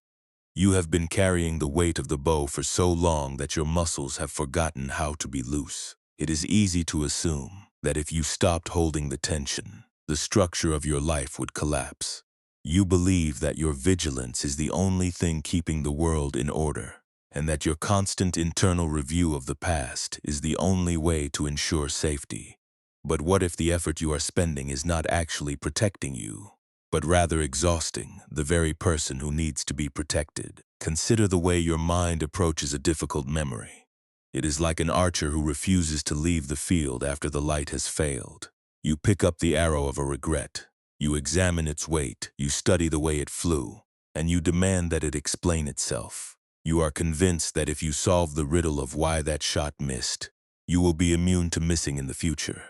You have been carrying the weight of the bow for so long that your muscles have forgotten how to be loose. It is easy to assume that if you stopped holding the tension, the structure of your life would collapse. You believe that your vigilance is the only thing keeping the world in order, and that your constant internal review of the past is the only way to ensure safety. But what if the effort you are spending is not actually protecting you, but rather exhausting the very person who needs to be protected? Consider the way your mind approaches a difficult memory. It is like an archer who refuses to leave the field after the light has failed. You pick up the arrow of a regret. You examine its weight, you study the way it flew, and you demand that it explain itself. You are convinced that if you solve the riddle of why that shot missed, you will be immune to missing in the future.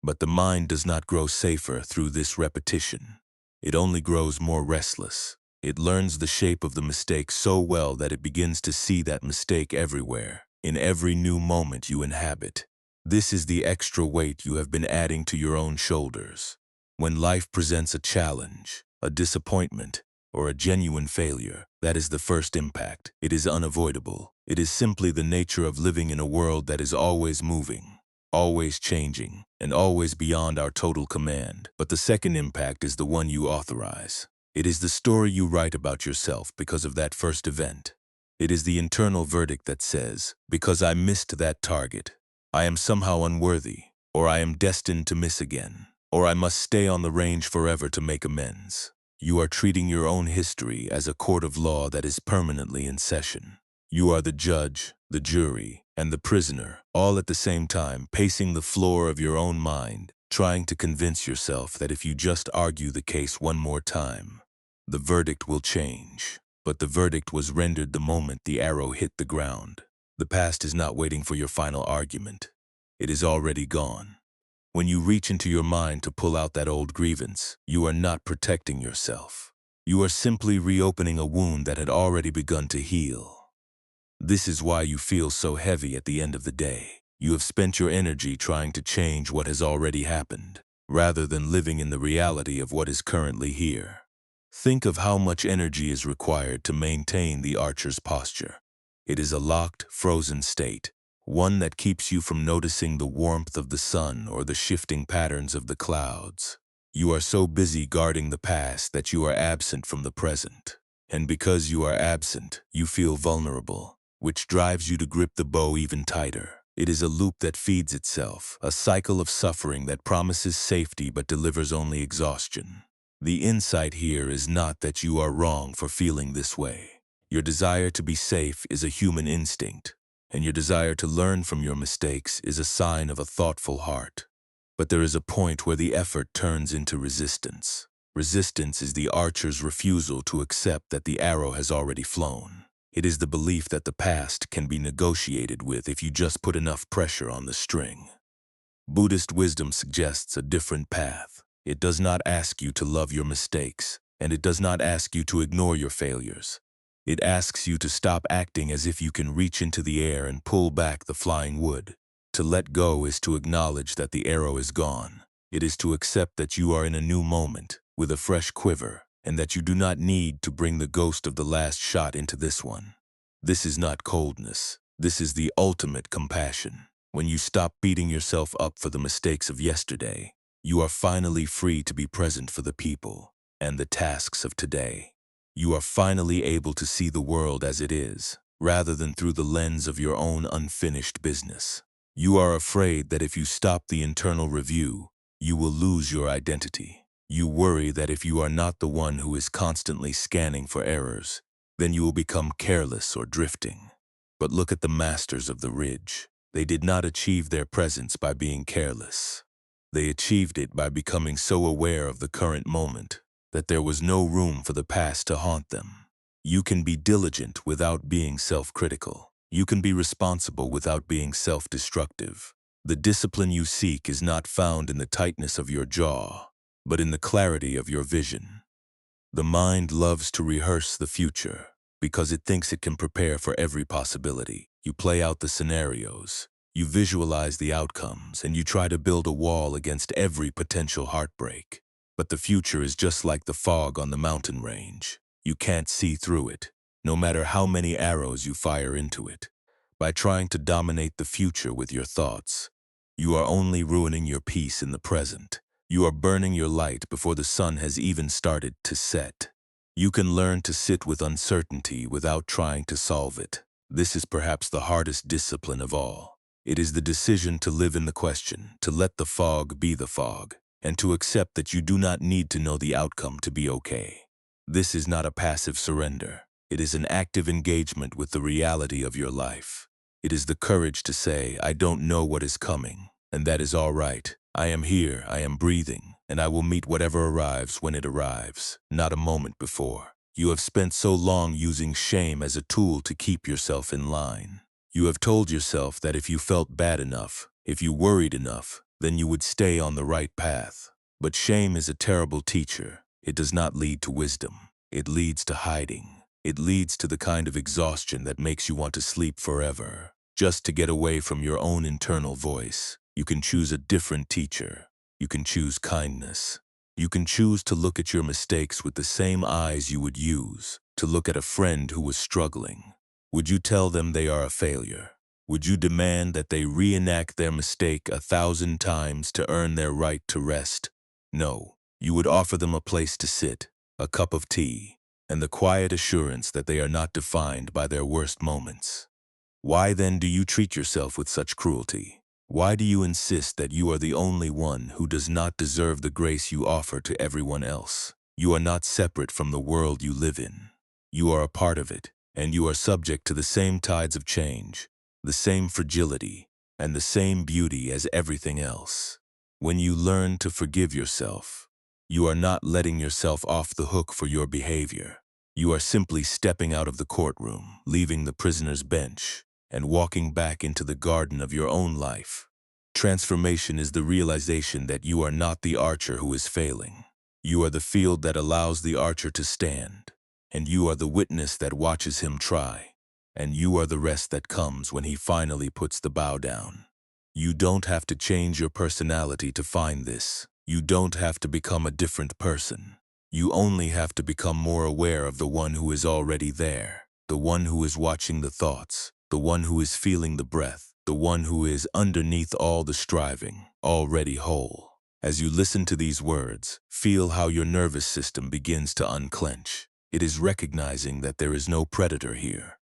But the mind does not grow safer through this repetition. It only grows more restless. It learns the shape of the mistake so well that it begins to see that mistake everywhere, in every new moment you inhabit. This is the extra weight you have been adding to your own shoulders. When life presents a challenge, a disappointment, or a genuine failure, that is the first impact. It is unavoidable. It is simply the nature of living in a world that is always moving, always changing, and always beyond our total command. But the second impact is the one you authorize. It is the story you write about yourself because of that first event. It is the internal verdict that says, because I missed that target, I am somehow unworthy, or I am destined to miss again, or I must stay on the range forever to make amends. You are treating your own history as a court of law that is permanently in session. You are the judge, the jury, and the prisoner, all at the same time, pacing the floor of your own mind, trying to convince yourself that if you just argue the case one more time, the verdict will change. But the verdict was rendered the moment the arrow hit the ground. The past is not waiting for your final argument. It is already gone. When you reach into your mind to pull out that old grievance, you are not protecting yourself. You are simply reopening a wound that had already begun to heal. This is why you feel so heavy at the end of the day. You have spent your energy trying to change what has already happened, rather than living in the reality of what is currently here. Think of how much energy is required to maintain the archer's posture. It is a locked, frozen state, one that keeps you from noticing the warmth of the sun or the shifting patterns of the clouds. You are so busy guarding the past that you are absent from the present. And because you are absent, you feel vulnerable, which drives you to grip the bow even tighter. It is a loop that feeds itself, a cycle of suffering that promises safety but delivers only exhaustion. The insight here is not that you are wrong for feeling this way. Your desire to be safe is a human instinct, and your desire to learn from your mistakes is a sign of a thoughtful heart. But there is a point where the effort turns into resistance. Resistance is the archer's refusal to accept that the arrow has already flown. It is the belief that the past can be negotiated with if you just put enough pressure on the string. Buddhist wisdom suggests a different path. It does not ask you to love your mistakes, and it does not ask you to ignore your failures. It asks you to stop acting as if you can reach into the air and pull back the flying wood. To let go is to acknowledge that the arrow is gone. It is to accept that you are in a new moment, with a fresh quiver, and that you do not need to bring the ghost of the last shot into this one. This is not coldness. This is the ultimate compassion. When you stop beating yourself up for the mistakes of yesterday, you are finally free to be present for the people and the tasks of today. You are finally able to see the world as it is, rather than through the lens of your own unfinished business. You are afraid that if you stop the internal review, you will lose your identity. You worry that if you are not the one who is constantly scanning for errors, then you will become careless or drifting. But look at the masters of the ridge. They did not achieve their presence by being careless. They achieved it by becoming so aware of the current moment that there was no room for the past to haunt them. You can be diligent without being self-critical. You can be responsible without being self-destructive. The discipline you seek is not found in the tightness of your jaw, but in the clarity of your vision. The mind loves to rehearse the future because it thinks it can prepare for every possibility. You play out the scenarios, you visualize the outcomes, and you try to build a wall against every potential heartbreak. But the future is just like the fog on the mountain range. You can't see through it, no matter how many arrows you fire into it. By trying to dominate the future with your thoughts, you are only ruining your peace in the present. You are burning your light before the sun has even started to set. You can learn to sit with uncertainty without trying to solve it. This is perhaps the hardest discipline of all. It is the decision to live in the question, to let the fog be the fog, and to accept that you do not need to know the outcome to be okay. This is not a passive surrender. It is an active engagement with the reality of your life. It is the courage to say, I don't know what is coming, and that is all right. I am here, I am breathing, and I will meet whatever arrives when it arrives, not a moment before. You have spent so long using shame as a tool to keep yourself in line. You have told yourself that if you felt bad enough, if you worried enough, then you would stay on the right path. But shame is a terrible teacher. It does not lead to wisdom. It leads to hiding. It leads to the kind of exhaustion that makes you want to sleep forever, just to get away from your own internal voice. You can choose a different teacher. You can choose kindness. You can choose to look at your mistakes with the same eyes you would use to look at a friend who was struggling. Would you tell them they are a failure? Would you demand that they reenact their mistake 1,000 times to earn their right to rest? No. You would offer them a place to sit, a cup of tea, and the quiet assurance that they are not defined by their worst moments. Why then do you treat yourself with such cruelty? Why do you insist that you are the only one who does not deserve the grace you offer to everyone else? You are not separate from the world you live in. You are a part of it, and you are subject to the same tides of change, the same fragility, and the same beauty as everything else. When you learn to forgive yourself, you are not letting yourself off the hook for your behavior. You are simply stepping out of the courtroom, leaving the prisoner's bench, and walking back into the garden of your own life. Transformation is the realization that you are not the archer who is failing. You are the field that allows the archer to stand, and you are the witness that watches him try, and you are the rest that comes when he finally puts the bow down. You don't have to change your personality to find this. You don't have to become a different person. You only have to become more aware of the one who is already there, the one who is watching the thoughts, the one who is feeling the breath, the one who is underneath all the striving, already whole. As you listen to these words, feel how your nervous system begins to unclench. It is recognizing that there is no predator here.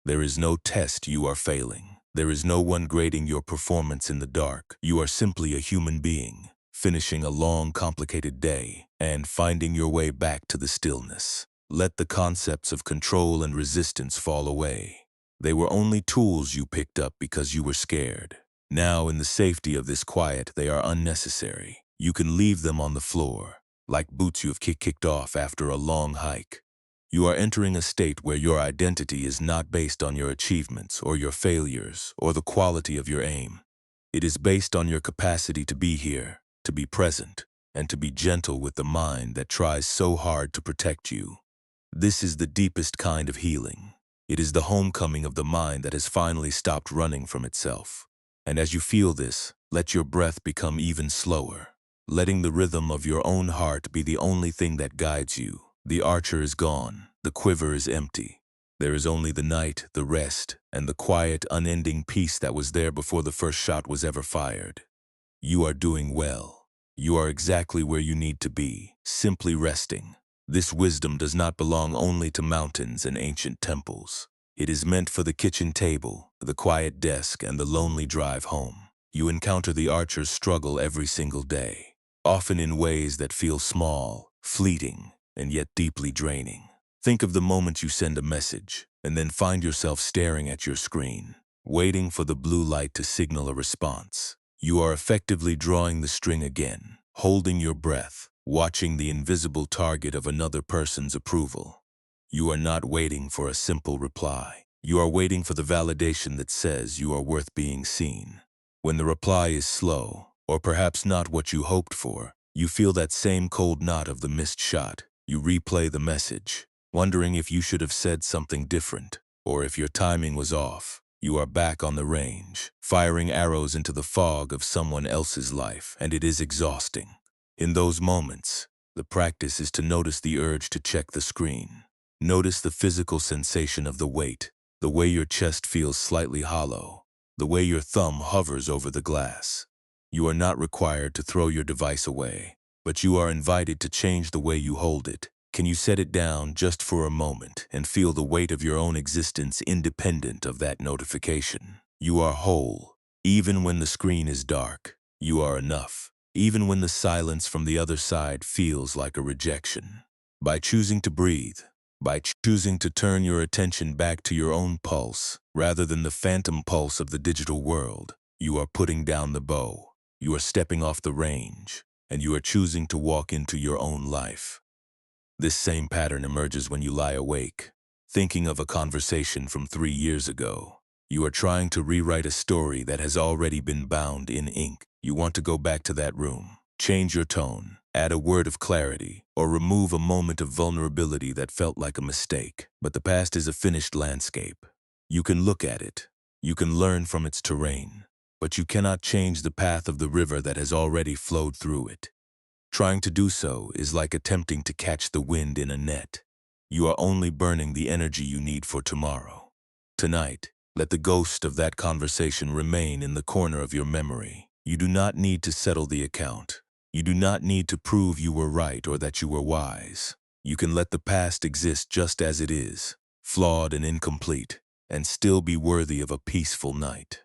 There is no test you are failing. There is no one grading your performance in the dark. You are simply a human being, finishing a long, complicated day and finding your way back to the stillness. Let the concepts of control and resistance fall away. They were only tools you picked up because you were scared. Now, in the safety of this quiet, they are unnecessary. You can leave them on the floor, like boots you have kicked off after a long hike. You are entering a state where your identity is not based on your achievements or your failures or the quality of your aim. It is based on your capacity to be here, to be present, and to be gentle with the mind that tries so hard to protect you. This is the deepest kind of healing. It is the homecoming of the mind that has finally stopped running from itself. And as you feel this, let your breath become even slower, letting the rhythm of your own heart be the only thing that guides you. The archer is gone, the quiver is empty. There is only the night, the rest, and the quiet, unending peace that was there before the first shot was ever fired. You are doing well. You are exactly where you need to be, simply resting. This wisdom does not belong only to mountains and ancient temples. It is meant for the kitchen table, the quiet desk, and the lonely drive home. You encounter the archer's struggle every single day, often in ways that feel small, fleeting, and yet deeply draining. Think of the moment you send a message, and then find yourself staring at your screen, waiting for the blue light to signal a response. You are effectively drawing the string again, holding your breath, watching the invisible target of another person's approval. You are not waiting for a simple reply. You are waiting for the validation that says you are worth being seen. When the reply is slow, or perhaps not what you hoped for, you feel that same cold knot of the missed shot. You replay the message, wondering if you should have said something different, or if your timing was off. You are back on the range, firing arrows into the fog of someone else's life, and it is exhausting. In those moments, the practice is to notice the urge to check the screen. Notice the physical sensation of the weight, the way your chest feels slightly hollow, the way your thumb hovers over the glass. You are not required to throw your device away, but you are invited to change the way you hold it. Can you set it down just for a moment and feel the weight of your own existence independent of that notification? You are whole. Even when the screen is dark, you are enough. Even when the silence from the other side feels like a rejection. By choosing to breathe, by choosing to turn your attention back to your own pulse, rather than the phantom pulse of the digital world, you are putting down the bow. You are stepping off the range, and you are choosing to walk into your own life. This same pattern emerges when you lie awake, thinking of a conversation from 3 years ago. You are trying to rewrite a story that has already been bound in ink. You want to go back to that room, change your tone, add a word of clarity, or remove a moment of vulnerability that felt like a mistake. But the past is a finished landscape. You can look at it. You can learn from its terrain. But you cannot change the path of the river that has already flowed through it. Trying to do so is like attempting to catch the wind in a net. You are only burning the energy you need for tomorrow. Tonight, let the ghost of that conversation remain in the corner of your memory. You do not need to settle the account. You do not need to prove you were right or that you were wise. You can let the past exist just as it is, flawed and incomplete, and still be worthy of a peaceful night.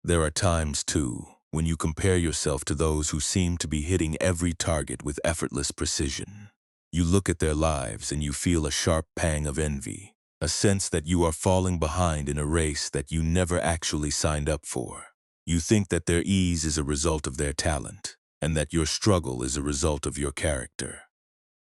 There are times, too, when you compare yourself to those who seem to be hitting every target with effortless precision. You look at their lives and you feel a sharp pang of envy, a sense that you are falling behind in a race that you never actually signed up for. You think that their ease is a result of their talent, and that your struggle is a result of your character.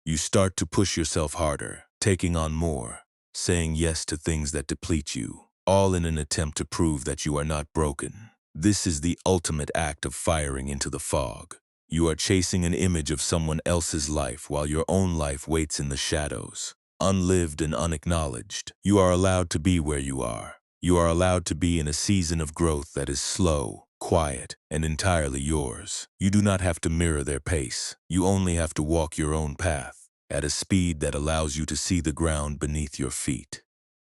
You start to push yourself harder, taking on more, saying yes to things that deplete you, all in an attempt to prove that you are not broken. This is the ultimate act of firing into the fog. You are chasing an image of someone else's life while your own life waits in the shadows, unlived and unacknowledged. You are allowed to be where you are. You are allowed to be in a season of growth that is slow, quiet, and entirely yours. You do not have to mirror their pace. You only have to walk your own path, at a speed that allows you to see the ground beneath your feet.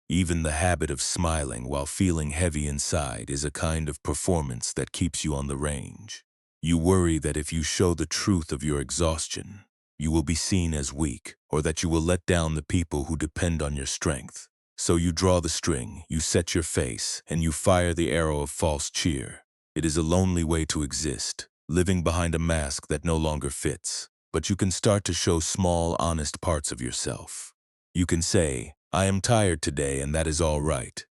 Even the habit of smiling while feeling heavy inside is a kind of performance that keeps you on the range. You worry that if you show the truth of your exhaustion, you will be seen as weak, or that you will let down the people who depend on your strength. So you draw the string, you set your face, and you fire the arrow of false cheer. It is a lonely way to exist, living behind a mask that no longer fits. But you can start to show small, honest parts of yourself. You can say, "I am tired today, and that is all right."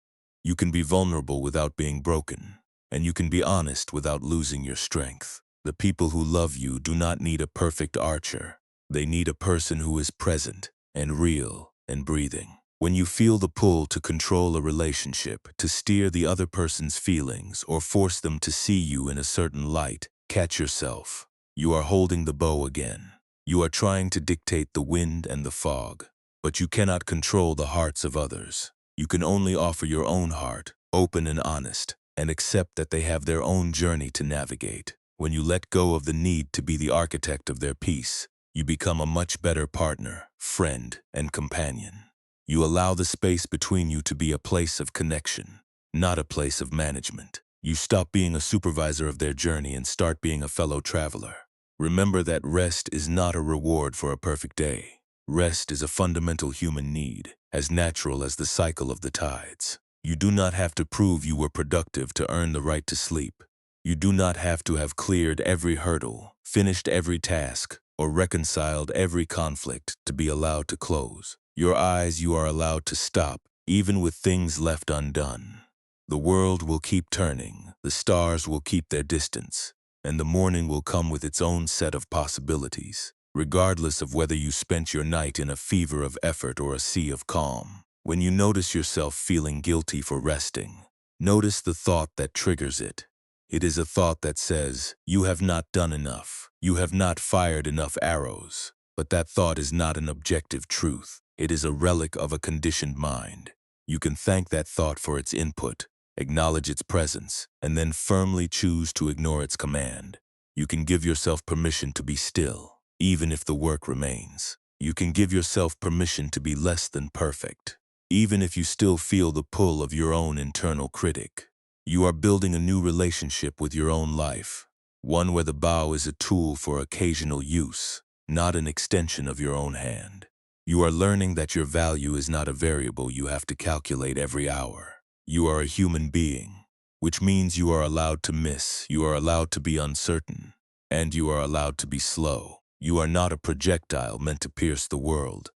You can be vulnerable without being broken, and you can be honest without losing your strength. The people who love you do not need a perfect archer. They need a person who is present and real and breathing. When you feel the pull to control a relationship, to steer the other person's feelings, or force them to see you in a certain light, catch yourself. You are holding the bow again. You are trying to dictate the wind and the fog. but you cannot control the hearts of others. You can only offer your own heart, open and honest, and accept that they have their own journey to navigate. When you let go of the need to be the architect of their peace, you become a much better partner, friend, and companion. You allow the space between you to be a place of connection, not a place of management. You stop being a supervisor of their journey and start being a fellow traveler. Remember that rest is not a reward for a perfect day. Rest is a fundamental human need, as natural as the cycle of the tides. You do not have to prove you were productive to earn the right to sleep. You do not have to have cleared every hurdle, finished every task, or reconciled every conflict to be allowed to close. Your eyes you are allowed to stop, even with things left undone. The world will keep turning, the stars will keep their distance, and the morning will come with its own set of possibilities, regardless of whether you spent your night in a fever of effort or a sea of calm. When you notice yourself feeling guilty for resting, notice the thought that triggers it. It is a thought that says, you have not done enough, you have not fired enough arrows. But that thought is not an objective truth. It is a relic of a conditioned mind. You can thank that thought for its input, acknowledge its presence, and then firmly choose to ignore its command. You can give yourself permission to be still, even if the work remains. You can give yourself permission to be less than perfect, even if you still feel the pull of your own internal critic. You are building a new relationship with your own life, one where the bow is a tool for occasional use, not an extension of your own hand. You are learning that your value is not a variable you have to calculate every hour. You are a human being, which means you are allowed to miss, you are allowed to be uncertain, and you are allowed to be slow. You are not a projectile meant to pierce the world.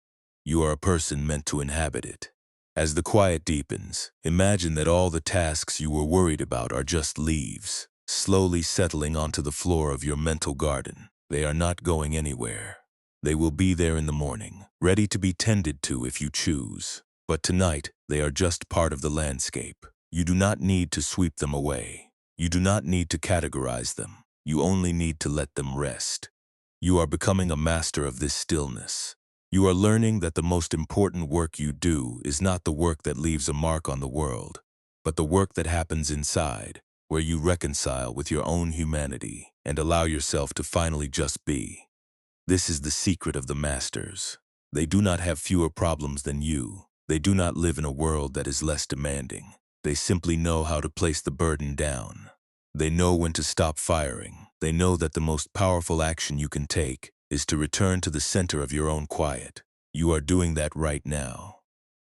You are a person meant to inhabit it. As the quiet deepens, imagine that all the tasks you were worried about are just leaves, slowly settling onto the floor of your mental garden. They are not going anywhere. They will be there in the morning, ready to be tended to if you choose. But tonight, they are just part of the landscape. You do not need to sweep them away. You do not need to categorize them. You only need to let them rest. You are becoming a master of this stillness. You are learning that the most important work you do is not the work that leaves a mark on the world, but the work that happens inside, where you reconcile with your own humanity and allow yourself to finally just be. This is the secret of the masters. They do not have fewer problems than you. They do not live in a world that is less demanding. They simply know how to place the burden down. They know when to stop firing. They know that the most powerful action you can take is to return to the center of your own quiet. You are doing that right now.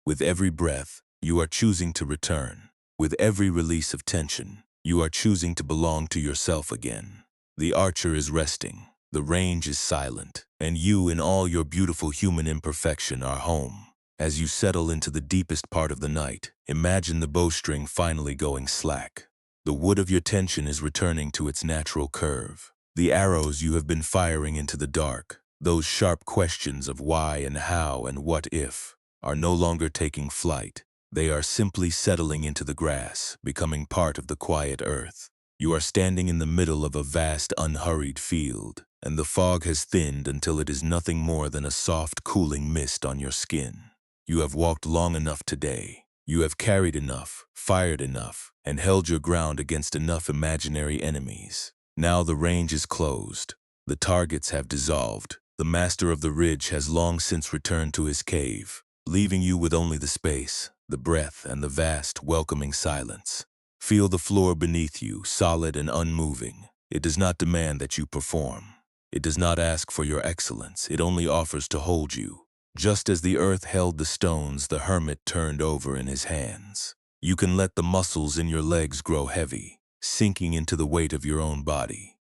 With every breath, you are choosing to return. With every release of tension, you are choosing to belong to yourself again. The archer is resting. The range is silent, and you in all your beautiful human imperfection are home. As you settle into the deepest part of the night, imagine the bowstring finally going slack. The wood of your tension is returning to its natural curve. The arrows you have been firing into the dark, those sharp questions of why and how and what if, are no longer taking flight. They are simply settling into the grass, becoming part of the quiet earth. You are standing in the middle of a vast, unhurried field, and the fog has thinned until it is nothing more than a soft, cooling mist on your skin. You have walked long enough today. You have carried enough, fired enough, and held your ground against enough imaginary enemies. Now the range is closed. The targets have dissolved. The master of the ridge has long since returned to his cave, leaving you with only the space, the breath, and the vast, welcoming silence. Feel the floor beneath you, solid and unmoving. It does not demand that you perform. It does not ask for your excellence. It only offers to hold you. Just as the earth held the stones the hermit turned over in his hands. You can let the muscles in your legs grow heavy, sinking into the weight of your own body.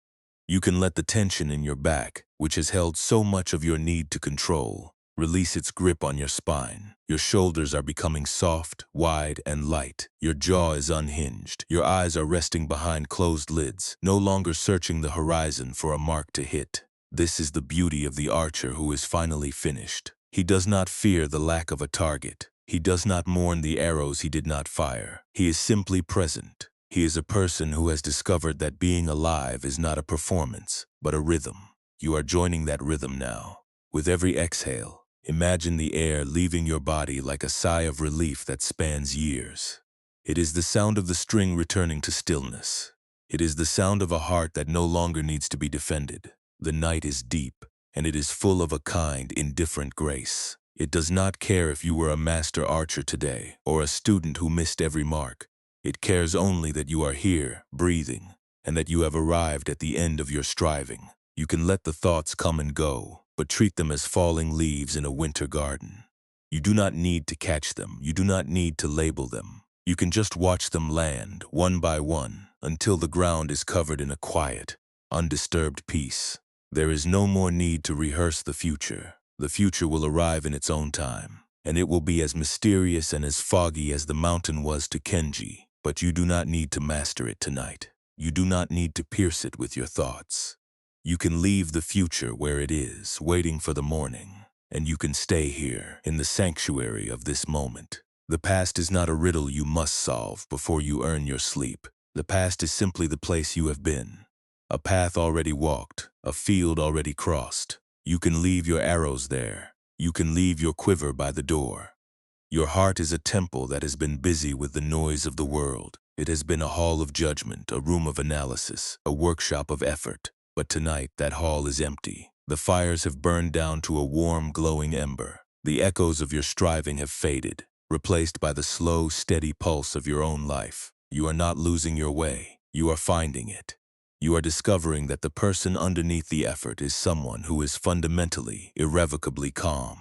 You can let the tension in your back, which has held so much of your need to control, release its grip on your spine. Your shoulders are becoming soft, wide, and light. Your jaw is unhinged. Your eyes are resting behind closed lids, no longer searching the horizon for a mark to hit. This is the beauty of the archer who is finally finished. He does not fear the lack of a target. He does not mourn the arrows he did not fire. He is simply present. He is a person who has discovered that being alive is not a performance, but a rhythm. You are joining that rhythm now. With every exhale, Imagine the air leaving your body like a sigh of relief that spans years. It is the sound of the string returning to stillness. It is the sound of a heart that no longer needs to be defended. The night is deep, and it is full of a kind, indifferent grace. It does not care if you were a master archer today or a student who missed every mark. It cares only that you are here, breathing, and that you have arrived at the end of your striving. You can let the thoughts come and go, but treat them as falling leaves in a winter garden. You do not need to catch them. You do not need to label them. You can just watch them land, one by one, until the ground is covered in a quiet, undisturbed peace. There is no more need to rehearse the future. The future will arrive in its own time, and it will be as mysterious and as foggy as the mountain was to Kenji. But you do not need to master it tonight. You do not need to pierce it with your thoughts. You can leave the future where it is, waiting for the morning, and you can stay here, in the sanctuary of this moment. The past is not a riddle you must solve before you earn your sleep. The past is simply the place you have been, a path already walked, a field already crossed. You can leave your arrows there. You can leave your quiver by the door. Your heart is a temple that has been busy with the noise of the world. It has been a hall of judgment, a room of analysis, a workshop of effort. But tonight, that hall is empty. The fires have burned down to a warm, glowing ember. The echoes of your striving have faded, replaced by the slow, steady pulse of your own life. You are not losing your way. You are finding it. You are discovering that the person underneath the effort is someone who is fundamentally, irrevocably calm.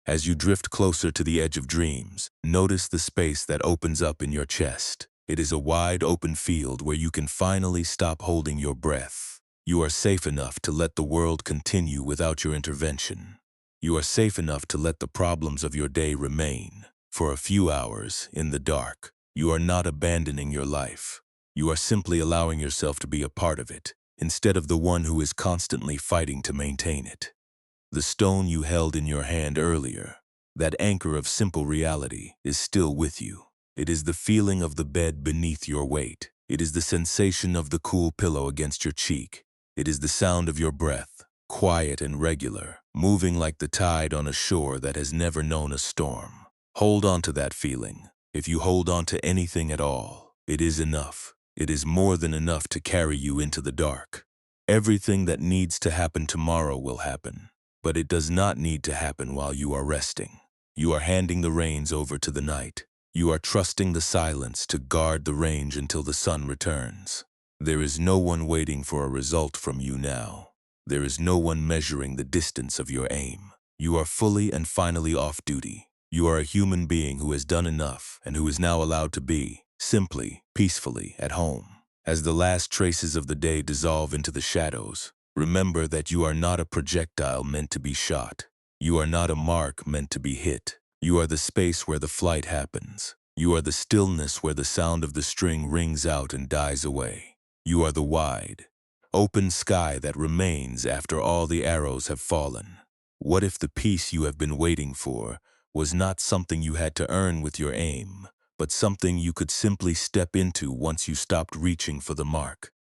As you drift closer to the edge of dreams, notice the space that opens up in your chest. It is a wide open field where you can finally stop holding your breath. You are safe enough to let the world continue without your intervention. You are safe enough to let the problems of your day remain for a few hours in the dark. You are not abandoning your life. You are simply allowing yourself to be a part of it, instead of the one who is constantly fighting to maintain it. The stone you held in your hand earlier, that anchor of simple reality, is still with you. It is the feeling of the bed beneath your weight. It is the sensation of the cool pillow against your cheek. It is the sound of your breath, quiet and regular, moving like the tide on a shore that has never known a storm. Hold on to that feeling. If you hold on to anything at all, it is enough. It is more than enough to carry you into the dark. Everything that needs to happen tomorrow will happen, but it does not need to happen while you are resting. You are handing the reins over to the night. You are trusting the silence to guard the range until the sun returns. There is no one waiting for a result from you now. There is no one measuring the distance of your aim. You are fully and finally off duty. You are a human being who has done enough and who is now allowed to be, simply, peacefully, at home. As the last traces of the day dissolve into the shadows, remember that you are not a projectile meant to be shot. You are not a mark meant to be hit. You are the space where the flight happens. You are the stillness where the sound of the string rings out and dies away. You are the wide, open sky that remains after all the arrows have fallen. What if the peace you have been waiting for was not something you had to earn with your aim, but something you could simply step into once you stopped reaching for the mark?